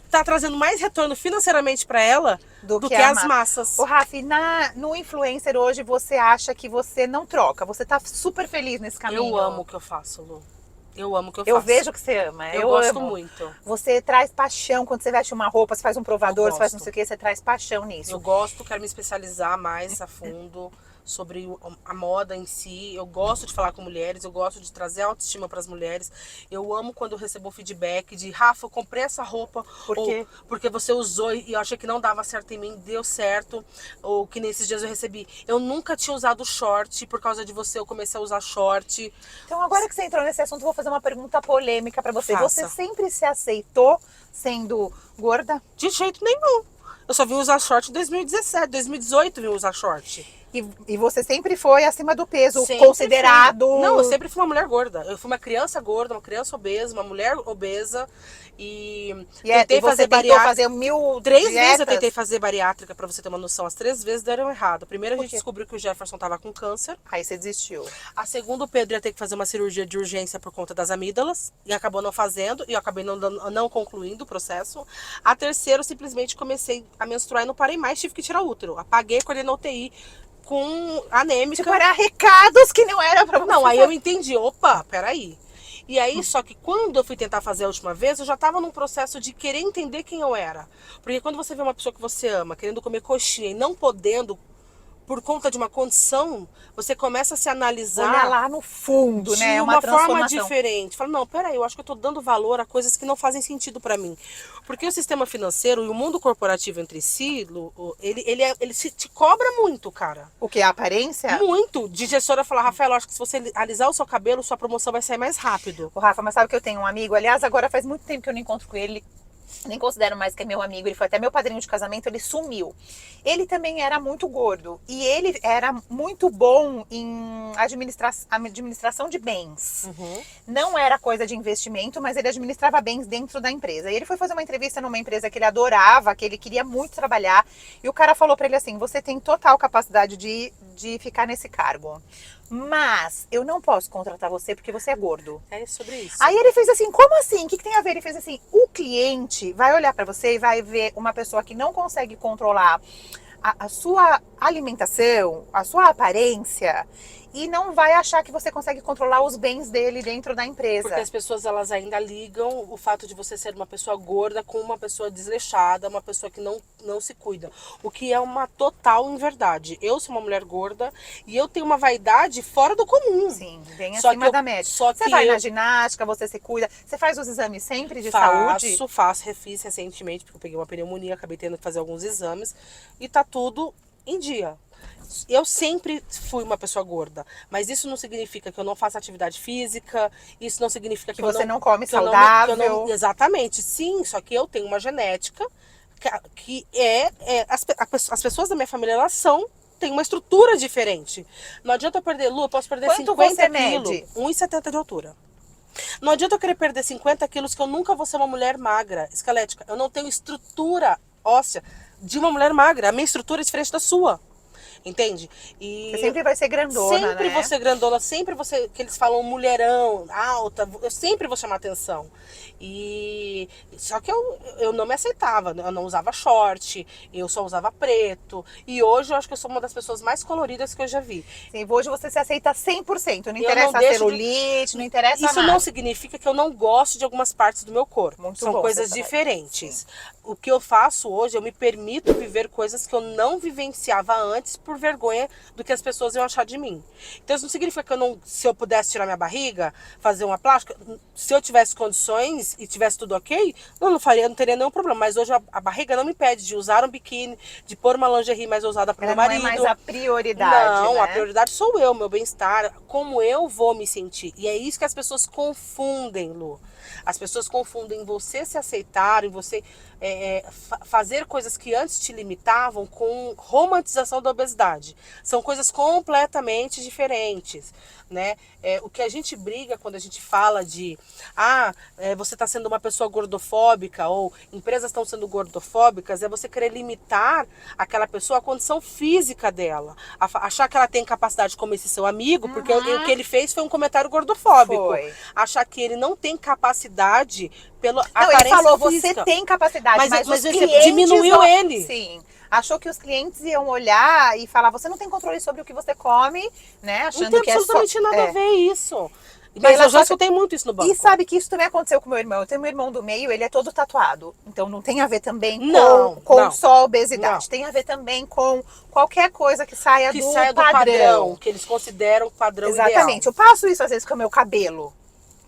B: Tá trazendo mais retorno financeiramente para ela do que as massas.
A: Ô, Rafa, no influencer hoje você acha que você não troca? Você tá super feliz nesse caminho?
B: Eu amo o que eu faço, Lu. Eu amo o que eu faço.
A: Eu vejo que você ama.
B: Eu gosto muito.
A: Você traz paixão quando você veste uma roupa, você faz um provador, você faz não sei o que, você traz paixão nisso.
B: Eu gosto, quero me especializar mais a fundo sobre a moda em si. Eu gosto de falar com mulheres, eu gosto de trazer autoestima para as mulheres. Eu amo quando eu recebo feedback de Rafa, eu comprei essa roupa porque você usou e eu achei que não dava certo em mim, deu certo. Ou que nesses dias eu recebi, eu nunca tinha usado short, por causa de você eu comecei a usar short.
A: Então agora que você entrou nesse assunto, eu vou fazer uma pergunta polêmica para você.
B: Faça.
A: Você sempre se aceitou sendo gorda?
B: De jeito nenhum. Eu só vim usar short em 2017, 2018 vim usar short.
A: E você sempre foi acima do peso,
B: Sempre
A: considerado...
B: fui. Não, eu sempre fui uma mulher gorda. Eu fui uma criança gorda, uma criança obesa, uma mulher obesa. E tentei fazer bariátrica.
A: Fazer 1000
B: 3
A: dietas.
B: vezes eu tentei fazer bariátrica, pra você ter uma noção. As 3 vezes deram errado. A primeira a gente descobriu que o Jefferson tava com câncer.
A: Aí você desistiu.
B: A segunda, o Pedro ia ter que fazer uma cirurgia de urgência por conta das amígdalas. E acabou não fazendo. E eu acabei não concluindo o processo. A terceira, eu simplesmente comecei a menstruar e não parei mais. Tive que tirar o útero. Apaguei, acordei na UTI com anêmica.
A: Tipo, era recados que não era pra você.
B: Não, aí eu entendi. Opa, peraí. E aí, só que quando eu fui tentar fazer a última vez, eu já tava num processo de querer entender quem eu era. Porque quando você vê uma pessoa que você ama, querendo comer coxinha e não podendo, por conta de uma condição, você começa a se analisar...
A: Olhar lá no fundo,
B: de
A: né?
B: uma forma diferente. Fala, não, peraí, eu acho que eu tô dando valor a coisas que não fazem sentido pra mim. Porque o sistema financeiro e o mundo corporativo entre si, ele te cobra muito, cara.
A: O que? A aparência?
B: Muito. De gestora falar, Rafael, acho que se você alisar o seu cabelo, sua promoção vai sair mais rápido.
A: O Rafa, mas sabe que eu tenho um amigo, aliás, agora faz muito tempo que eu não encontro com ele, nem considero mais que é meu amigo, ele foi até meu padrinho de casamento, ele sumiu. Ele também era muito gordo e ele era muito bom em administração de bens.
B: Uhum.
A: Não era coisa de investimento, mas ele administrava bens dentro da empresa. E ele foi fazer uma entrevista numa empresa que ele adorava, que ele queria muito trabalhar, e o cara falou pra ele assim, você tem total capacidade de ficar nesse cargo, mas eu não posso contratar você porque você é gordo.
B: É sobre isso.
A: Aí ele fez assim, como assim? O que tem a ver? Ele fez assim, o cliente vai olhar para você e vai ver uma pessoa que não consegue controlar a sua alimentação, a sua aparência, e não vai achar que você consegue controlar os bens dele dentro da empresa.
B: Porque as pessoas, elas ainda ligam o fato de você ser uma pessoa gorda com uma pessoa desleixada, uma pessoa que não se cuida. O que é uma total inverdade. Eu sou uma mulher gorda e eu tenho uma vaidade fora do comum.
A: Sim, bem
B: Só
A: acima
B: que
A: da média.
B: só
A: Você
B: que
A: vai
B: eu
A: na ginástica, você se cuida, você faz os exames sempre de saúde?
B: Fiz recentemente, porque eu peguei uma pneumonia, acabei tendo que fazer alguns exames e tá tudo em dia. Eu sempre fui uma pessoa gorda, mas isso não significa que eu não faça atividade física, isso não significa que
A: você
B: eu
A: não come
B: que eu não-
A: saudável.
B: que eu não- exatamente, sim, só que eu tenho uma genética as pessoas da minha família, elas têm uma estrutura diferente. Não adianta eu perder, Lu, eu posso perder
A: Quanto
B: 50
A: você
B: quilos,
A: mede?
B: 1,70 de altura. Não adianta eu querer perder 50 quilos, que eu nunca vou ser uma mulher magra, esquelética. Eu não tenho estrutura óssea de uma mulher magra. A minha estrutura é diferente da sua. Entende? E
A: Você sempre vai ser grandona,
B: sempre
A: né?
B: vou ser grandona, sempre você, que eles falam mulherão, alta, eu sempre vou chamar atenção. E só que eu não me aceitava, eu não usava short, eu só usava preto. E hoje eu acho que eu sou uma das pessoas mais coloridas que eu já vi.
A: Sim, hoje você se aceita 100%, não
B: Eu
A: interessa
B: não
A: a
B: deixo
A: celulite, não interessa
B: Isso
A: nada.
B: não significa que eu não gosto de algumas partes do meu corpo.
A: Muito
B: São
A: bom,
B: coisas
A: César.
B: diferentes. O que eu faço hoje, eu me permito viver coisas que eu não vivenciava antes por vergonha do que as pessoas iam achar de mim. Então isso não significa que se eu pudesse tirar minha barriga, fazer uma plástica, se eu tivesse condições e tivesse tudo ok, não teria nenhum problema. Mas hoje a barriga não me impede de usar um biquíni, de pôr uma lingerie mais ousada para o meu marido.
A: Não é mais a prioridade,
B: Não,
A: né?
B: a prioridade sou eu, meu bem-estar, como eu vou me sentir. E é isso que as pessoas confundem, Lu. As pessoas confundem você se aceitar, em você fazer coisas que antes te limitavam com romantização da obesidade. São coisas completamente diferentes, né? O que a gente briga quando a gente fala de você está sendo uma pessoa gordofóbica ou empresas estão sendo gordofóbicas, é você querer limitar aquela pessoa à condição física dela. Achar que ela tem capacidade como esse seu amigo, porque o que ele fez foi um comentário gordofóbico.
A: Foi.
B: Achar que ele não tem capacidade pela
A: Não,
B: aparência
A: ele falou,
B: física.
A: você tem capacidade, mas os
B: você
A: clientes
B: diminuiu ele.
A: Sim. Achou que os clientes iam olhar e falar, você não tem controle sobre o que você come, né? Achando
B: Não tem
A: que
B: absolutamente
A: é só...
B: nada a ver isso.
A: E
B: Mas
A: ela
B: eu já
A: só-
B: escutei muito isso no banco.
A: E sabe que isso também aconteceu com meu irmão. Eu tenho um irmão do meio, ele é todo tatuado. Então não tem a ver também
B: Não.
A: com só obesidade.
B: Não.
A: Tem a ver também com qualquer coisa que saia
B: Que
A: do
B: saia do padrão, que eles consideram o padrão
A: Exatamente.
B: ideal.
A: Eu passo isso às vezes com o meu cabelo,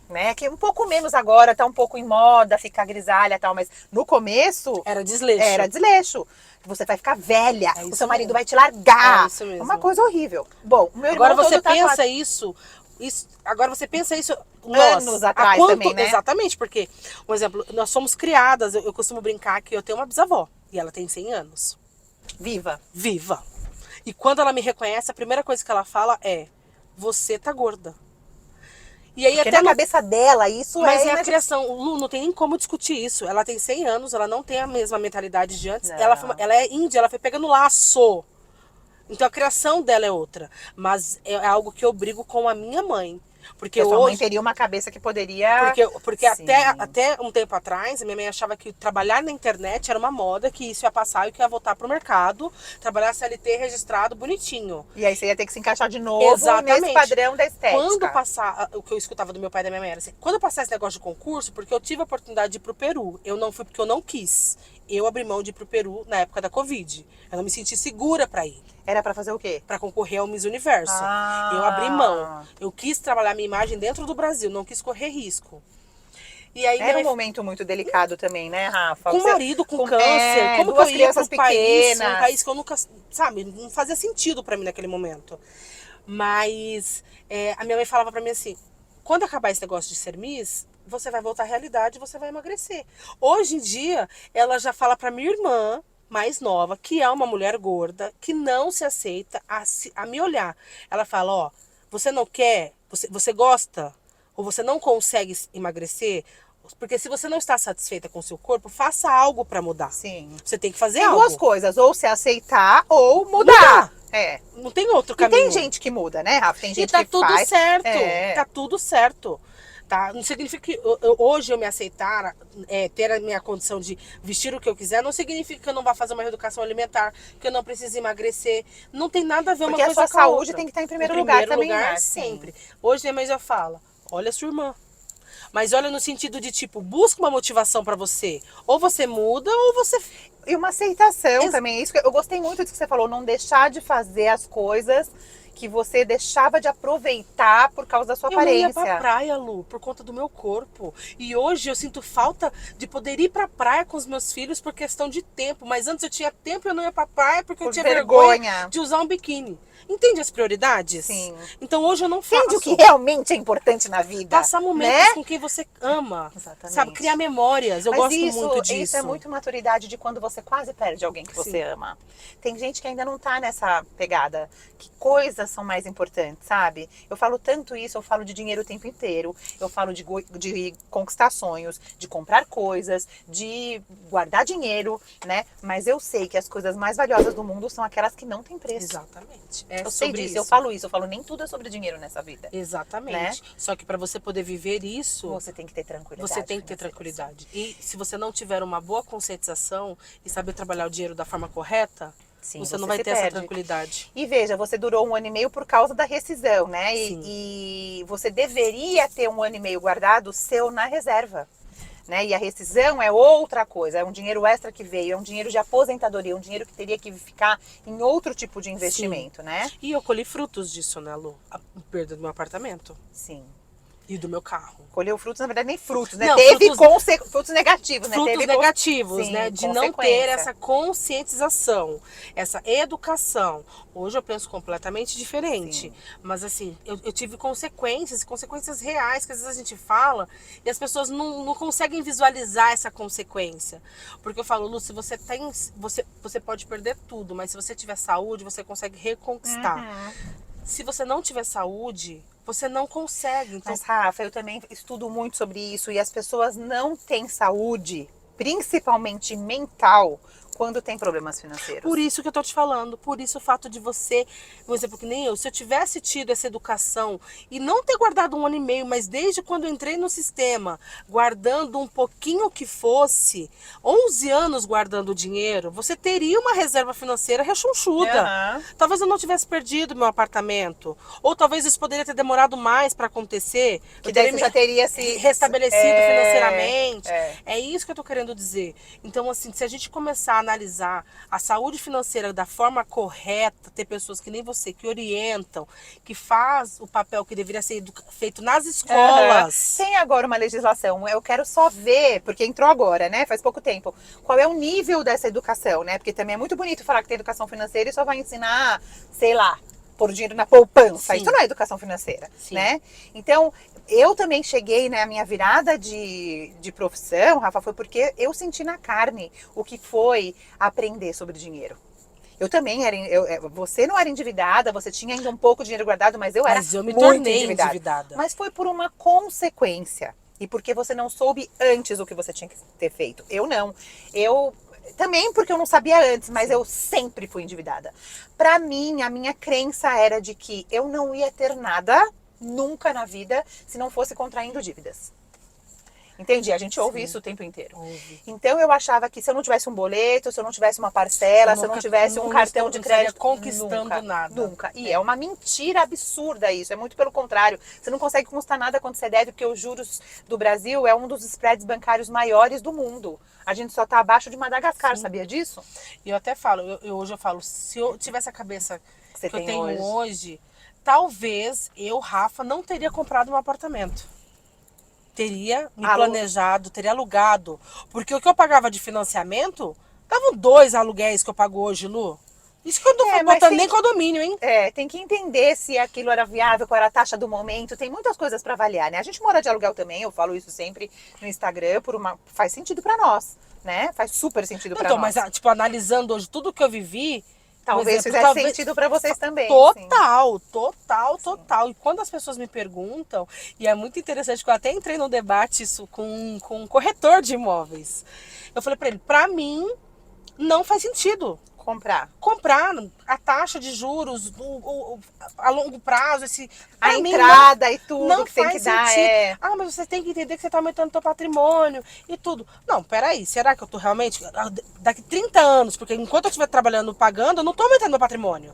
A: né? Que um pouco menos agora, tá um pouco em moda, ficar grisalha e tal. Mas no começo
B: Era desleixo.
A: era desleixo. Você vai ficar velha,
B: É
A: o
B: isso
A: seu marido
B: mesmo.
A: vai te largar.
B: É isso mesmo.
A: Uma coisa horrível. Bom, o meu irmão
B: Agora você
A: todo tatuado.
B: pensa isso, agora você pensa isso
A: Anos atrás também, né?
B: Exatamente, porque, um exemplo, nós somos criadas, eu costumo brincar que eu tenho uma bisavó e ela tem 100 anos.
A: Viva.
B: Viva. E quando ela me reconhece, a primeira coisa que ela fala é: você tá gorda. E aí
A: Porque
B: até
A: na cabeça dela, isso
B: Mas é a
A: imagina-
B: criação. Lu, não tem nem como discutir isso. Ela tem 100 anos, ela não tem a mesma mentalidade de antes.
A: Não.
B: Ela é índia, ela foi pegando laço. Então a criação dela é outra. Mas é algo que eu brigo com a minha mãe. Porque
A: a sua mãe
B: hoje.
A: teria uma cabeça que poderia...
B: Porque
A: Sim.
B: até um tempo atrás, a minha mãe achava que trabalhar na internet era uma moda, que isso ia passar e que ia voltar pro mercado, trabalhar CLT registrado bonitinho.
A: E aí você ia ter que se encaixar de novo
B: Exatamente.
A: nesse padrão da estética.
B: Quando passar, o que eu escutava do meu pai e da minha mãe era assim, quando passar esse negócio de concurso, porque eu tive a oportunidade de ir pro Peru, eu não fui porque eu não quis. Eu abri mão de ir pro Peru na época da Covid. Eu não me senti segura pra ir.
A: Era pra fazer o quê?
B: Pra concorrer ao Miss Universo.
A: Ah.
B: Eu abri mão. Eu quis trabalhar minha imagem dentro do Brasil, não quis correr risco. E aí
A: Era
B: minha
A: um momento muito delicado também, né, Rafa?
B: com
A: Você-
B: marido, com câncer, como que
A: duas
B: eu ia para
A: crianças
B: um país,
A: pequenas.
B: um país que eu nunca, sabe, não fazia sentido pra mim naquele momento. Mas a minha mãe falava pra mim assim, quando acabar esse negócio de ser Miss, você vai voltar à realidade e você vai emagrecer. Hoje em dia, ela já fala pra minha irmã mais nova, que é uma mulher gorda, que não se aceita a me olhar. Ela fala, ó, você não quer, você gosta, ou você não consegue emagrecer, porque se você não está satisfeita com o seu corpo, faça algo pra mudar.
A: Sim.
B: Você tem que fazer
A: Tem
B: algo.
A: duas coisas, ou se aceitar ou mudar. É.
B: Não tem outro
A: E
B: caminho.
A: tem gente que muda, né, Rafa? Tem
B: E
A: gente
B: tá
A: que
B: tudo
A: faz.
B: certo.
A: É.
B: Tá tudo certo. Tá? Não significa que hoje eu me aceitar, ter a minha condição de vestir o que eu quiser, não significa que eu não vá fazer uma reeducação alimentar, que eu não precise emagrecer. Não tem nada a ver
A: Porque
B: uma
A: a
B: coisa
A: sua
B: com a
A: saúde
B: outra.
A: tem que estar em primeiro lugar também, né?
B: Sempre. Hoje minha mãe já fala, olha a sua irmã. Mas olha no sentido de tipo, busca uma motivação pra você. Ou você muda, ou você...
A: E uma aceitação também. Isso que eu gostei muito disso que você falou, não deixar de fazer as coisas que você deixava de aproveitar por causa da sua
B: Eu não ia pra
A: aparência.
B: praia, Lu, por conta do meu corpo. E hoje eu sinto falta de poder ir pra praia com os meus filhos por questão de tempo. Mas antes eu tinha tempo e eu não ia pra praia porque eu
A: Por
B: tinha
A: vergonha.
B: vergonha de usar um biquíni. Entende as prioridades?
A: Sim.
B: Então hoje eu não faço.
A: Entende o que realmente é importante na vida?
B: Passar momentos
A: né?
B: com quem você ama.
A: Exatamente.
B: Sabe? Criar memórias. Eu
A: Mas
B: gosto
A: isso,
B: muito disso.
A: Isso é muito maturidade de quando você quase perde alguém que você ama. Tem gente que ainda não tá nessa pegada. Que coisas são mais importantes, sabe? Eu falo tanto isso, eu falo de dinheiro o tempo inteiro. Eu falo de conquistar sonhos, de comprar coisas, de guardar dinheiro, né? Mas eu sei que as coisas mais valiosas do mundo são aquelas que não têm preço.
B: Exatamente.
A: Eu sei disso, eu falo isso. Eu falo, nem tudo é sobre dinheiro nessa vida.
B: Exatamente.
A: Né?
B: Só que para você poder viver isso,
A: Você tem que ter tranquilidade.
B: você tem que ter tranquilidade. E se você não tiver uma boa conscientização e saber trabalhar o dinheiro da forma correta,
A: Sim,
B: você não vai
A: se
B: ter essa
A: perde.
B: tranquilidade.
A: E veja, você durou 1 ano e meio por causa da rescisão, né?
B: Sim.
A: E você deveria ter 1 ano e meio guardado seu na reserva. Né? E a rescisão é outra coisa, é um dinheiro extra que veio, é um dinheiro de aposentadoria, um dinheiro que teria que ficar em outro tipo de investimento, né?
B: E eu colhi frutos disso, né, Lu? A perda do meu apartamento
A: Sim.
B: e do meu carro.
A: Colheu frutos, na verdade, nem frutos, né?
B: Não,
A: Teve frutos negativos, né?
B: Frutos
A: Teve
B: negativos,
A: Sim,
B: né? De não ter
A: consequência.
B: essa conscientização, essa educação. Hoje eu penso completamente diferente.
A: Sim.
B: Mas assim, eu tive consequências reais, que às vezes a gente fala e as pessoas não conseguem visualizar essa consequência. Porque eu falo, Lu, se você tem. Você pode perder tudo, mas se você tiver saúde, você consegue reconquistar. Se você não tiver saúde, você não consegue. Então,
A: Mas, Rafa, eu também estudo muito sobre isso e as pessoas não têm saúde, principalmente mental, quando tem problemas financeiros.
B: por isso que eu tô te falando, por isso o fato de você, por exemplo, que nem eu, se eu tivesse tido essa educação e não ter guardado 1 ano e meio, mas desde quando eu entrei no sistema, guardando um pouquinho que fosse, 11 anos guardando dinheiro, você teria uma reserva financeira rechonchuda.
A: Aham.
B: Talvez eu não tivesse perdido meu apartamento, ou talvez isso poderia ter demorado mais para acontecer.
A: Que
B: eu
A: daí
B: teria
A: você
B: me
A: já teria se
B: restabelecido financeiramente.
A: É.
B: É isso que eu tô querendo dizer. Então, assim, se a gente começar a analisar a saúde financeira da forma correta, ter pessoas que nem você, que orientam, que faz o papel que deveria ser feito nas escolas.
A: Tem agora uma legislação, eu quero só ver, porque entrou agora, né? Faz pouco tempo. Qual é o nível dessa educação, né? Porque também é muito bonito falar que tem educação financeira e só vai ensinar, sei lá, pôr o dinheiro na poupança.
B: Sim.
A: Isso não é educação financeira,
B: Sim.
A: né? Então, eu também cheguei, né, a minha virada de profissão, Rafa, foi porque eu senti na carne o que foi aprender sobre dinheiro. Eu também você não era endividada, você tinha ainda um pouco de dinheiro guardado, mas eu era
B: Mas eu me
A: muito
B: tornei endividada.
A: Mas foi por uma consequência e porque você não soube antes o que você tinha que ter feito. Eu não. Eu também porque eu não sabia antes, mas eu sempre fui endividada. Pra mim, a minha crença era de que eu não ia ter nada nunca na vida se não fosse contraindo dívidas. Entendi, a gente ouve isso o tempo inteiro.
B: Ouve.
A: Então eu achava que se eu não tivesse um boleto, se eu não tivesse uma parcela, se eu não tivesse um cartão de crédito,
B: conquistando nada.
A: Nunca. E é uma mentira absurda isso, é muito pelo contrário. Você não consegue conquistar nada quando você deve, porque os juros do Brasil é um dos spreads bancários maiores do mundo. A gente só está abaixo de Madagascar, sabia disso?
B: E eu até falo, hoje eu falo, se eu tivesse a cabeça
A: Que você
B: que eu
A: tem
B: tenho hoje, talvez eu, Rafa, não teria comprado um apartamento. Teria me planejado, teria alugado. Porque o que eu pagava de financiamento, davam 2 aluguéis que eu pago hoje, Lu. Isso que eu não tô botando nem condomínio, hein?
A: Tem que entender se aquilo era viável, qual era a taxa do momento. Tem muitas coisas para avaliar, né? A gente mora de aluguel também, eu falo isso sempre no Instagram, faz sentido para nós, né? Faz super sentido para nós.
B: Mas, tipo, analisando hoje tudo que eu vivi,
A: talvez fizesse sentido para vocês também.
B: Total. E quando as pessoas me perguntam, e é muito interessante que eu até entrei no debate isso com um corretor de imóveis. Eu falei para ele, para mim não faz sentido.
A: Comprar.
B: Comprar a taxa de juros, a longo prazo,
A: A
B: pra mim,
A: entrada e tudo
B: não
A: que tem que
B: faz
A: dar
B: sentido. Ah, mas você tem que entender que você tá aumentando seu patrimônio e tudo. Não, peraí, será que eu tô realmente... Daqui 30 anos, porque enquanto eu estiver trabalhando, pagando, eu não tô aumentando meu patrimônio.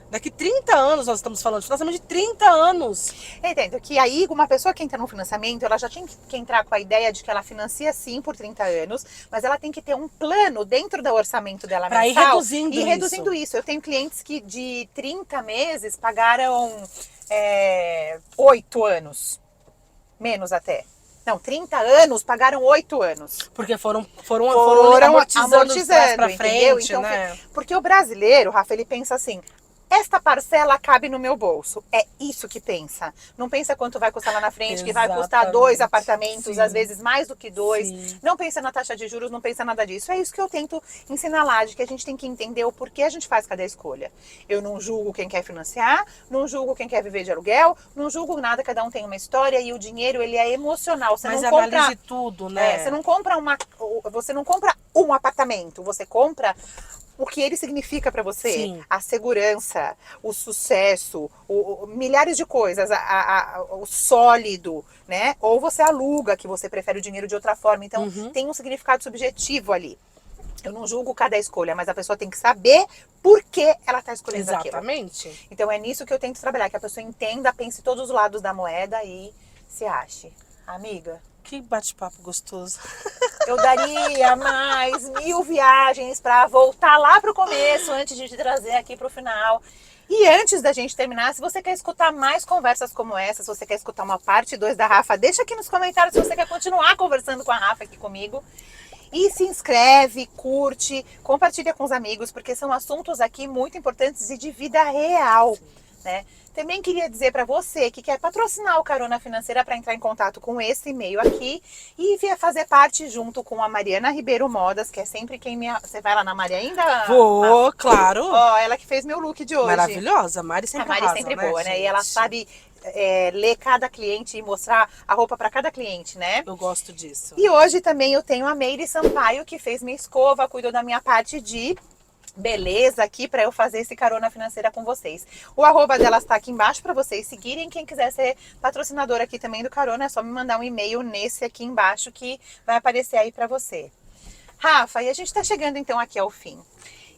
B: Daqui 30 anos nós estamos falando de financiamento de 30 anos.
A: Entendo que aí uma pessoa que entra no financiamento, ela já tem que entrar com a ideia de que ela financia sim por 30 anos, mas ela tem que ter um plano dentro do orçamento dela
B: Pra ir
A: mensal
B: reduzindo
A: e reduzindo isso. Eu tenho clientes que de 30 meses pagaram 8 anos, menos até. Não, 30 anos pagaram 8 anos.
B: Porque foram
A: Amortizando
B: de trás pra
A: entendeu?
B: frente,
A: Então,
B: né?
A: porque o brasileiro, Rafa, ele pensa assim: esta parcela cabe no meu bolso. É isso que pensa. Não pensa quanto vai custar lá na frente, que vai custar 2
B: Exatamente.
A: apartamentos,
B: Sim.
A: às vezes mais do que 2.
B: Sim.
A: Não pensa na taxa de juros, não pensa nada disso. É isso que eu tento ensinar lá, de que a gente tem que entender o porquê a gente faz cada escolha. Eu não julgo quem quer financiar, não julgo quem quer viver de aluguel, não julgo nada, cada um tem uma história e o dinheiro, ele é emocional. Você
B: Mas
A: não compra,
B: analise tudo, né?
A: você não compra um apartamento, você compra o que ele significa para você.
B: Sim.
A: A segurança, o sucesso, milhares de coisas, o sólido, né? Ou você aluga, que você prefere o dinheiro de outra forma. Então, tem um significado subjetivo ali. Eu não julgo cada escolha, mas a pessoa tem que saber por que ela está escolhendo aquilo.
B: Exatamente.
A: Então, é nisso que eu tento trabalhar, que a pessoa entenda, pense todos os lados da moeda e se ache. Amiga,
B: Que bate-papo gostoso.
A: eu daria mais 1000 viagens para voltar lá pro começo, antes de te trazer aqui pro final. E antes da gente terminar, se você quer escutar mais conversas como essa, se você quer escutar uma parte 2 da Rafa, deixa aqui nos comentários se você quer continuar conversando com a Rafa aqui comigo. E se inscreve, curte, compartilha com os amigos, porque são assuntos aqui muito importantes e de vida real, né? Também queria dizer para você que quer patrocinar o Carona Financeira para entrar em contato com esse e-mail aqui e vir fazer parte junto com a Mariana Ribeiro Modas, que é sempre quem me... Você vai lá na Mari ainda?
B: Vou, claro.
A: Ó, ela que fez meu look de hoje.
B: Maravilhosa. A Mari sempre
A: A Mari
B: arrasa,
A: sempre
B: né,
A: boa, né? E
B: gente?
A: ela sabe ler cada cliente e mostrar a roupa para cada cliente, né?
B: Eu gosto disso.
A: E hoje também eu tenho a Meire Sampaio, que fez minha escova, cuidou da minha parte de beleza aqui para eu fazer esse Carona Financeira com vocês. O arroba dela está aqui embaixo para vocês seguirem. Quem quiser ser patrocinador aqui também do Carona, é só me mandar um e-mail nesse aqui embaixo que vai aparecer aí para você. Rafa, e a gente está chegando então aqui ao fim.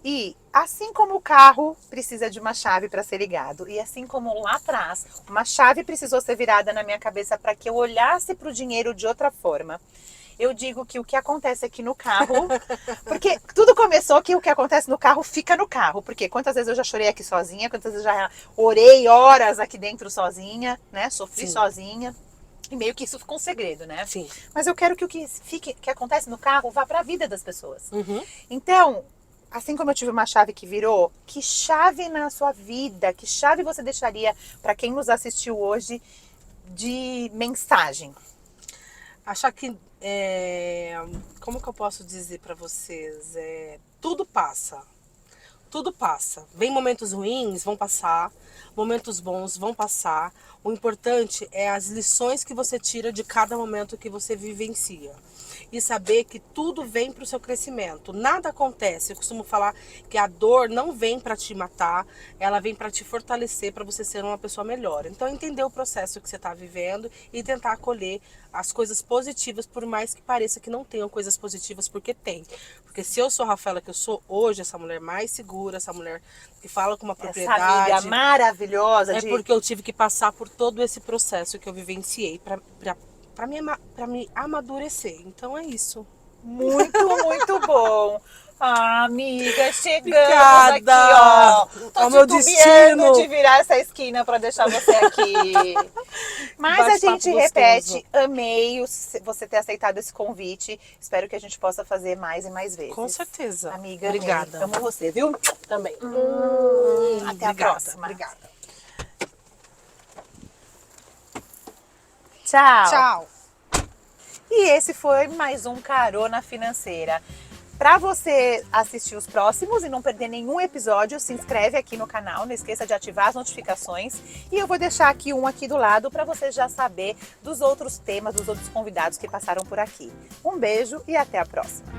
A: E assim como o carro precisa de uma chave para ser ligado, e assim como lá atrás uma chave precisou ser virada na minha cabeça para que eu olhasse para o dinheiro de outra forma, eu digo que o que acontece aqui no carro, porque tudo começou que o que acontece no carro fica no carro, porque quantas vezes eu já chorei aqui sozinha, quantas vezes eu já orei horas aqui dentro sozinha, né? Sofri sozinha. E meio que isso ficou um segredo, né?
B: Sim.
A: Mas eu quero que o que acontece no carro vá para a vida das pessoas. Então, assim como eu tive uma chave que virou, que chave na sua vida, que chave você deixaria para quem nos assistiu hoje de mensagem?
B: Achar que... como que eu posso dizer pra vocês? Tudo passa. Tudo passa. Vem momentos ruins, vão passar. Momentos bons vão passar. O importante é as lições que você tira de cada momento que você vivencia. E saber que tudo vem para o seu crescimento. Nada acontece. Eu costumo falar que a dor não vem para te matar, ela vem para te fortalecer, para você ser uma pessoa melhor. Então, entender o processo que você está vivendo e tentar acolher as coisas positivas, por mais que pareça que não tenham coisas positivas, porque tem. Porque se eu sou a Rafaela que eu sou hoje, essa mulher mais segura, essa mulher que fala com uma propriedade...
A: Essa amiga maravilhosa.
B: É porque eu tive que passar por todo esse processo que eu vivenciei para me amadurecer. Então é isso.
A: Muito, muito bom. Ah, amiga, chegamos
B: Obrigada.
A: aqui, ó. Tô
B: Ao meu
A: titubeando
B: destino.
A: de virar essa esquina para deixar você aqui. Mas a
B: Bate-papo
A: gente
B: gostoso.
A: repete, amei você ter aceitado esse convite. Espero que a gente possa fazer mais e mais vezes.
B: Com certeza.
A: Amiga,
B: Obrigada.
A: amo você, viu?
B: Também.
A: Até a próxima.
B: Obrigada.
A: Tchau.
B: Tchau.
A: E esse foi mais um Carona Financeira. Para você assistir os próximos e não perder nenhum episódio, se inscreve aqui no canal, não esqueça de ativar as notificações. E eu vou deixar aqui um aqui do lado para você já saber dos outros temas, dos outros convidados que passaram por aqui. Um beijo e até a próxima.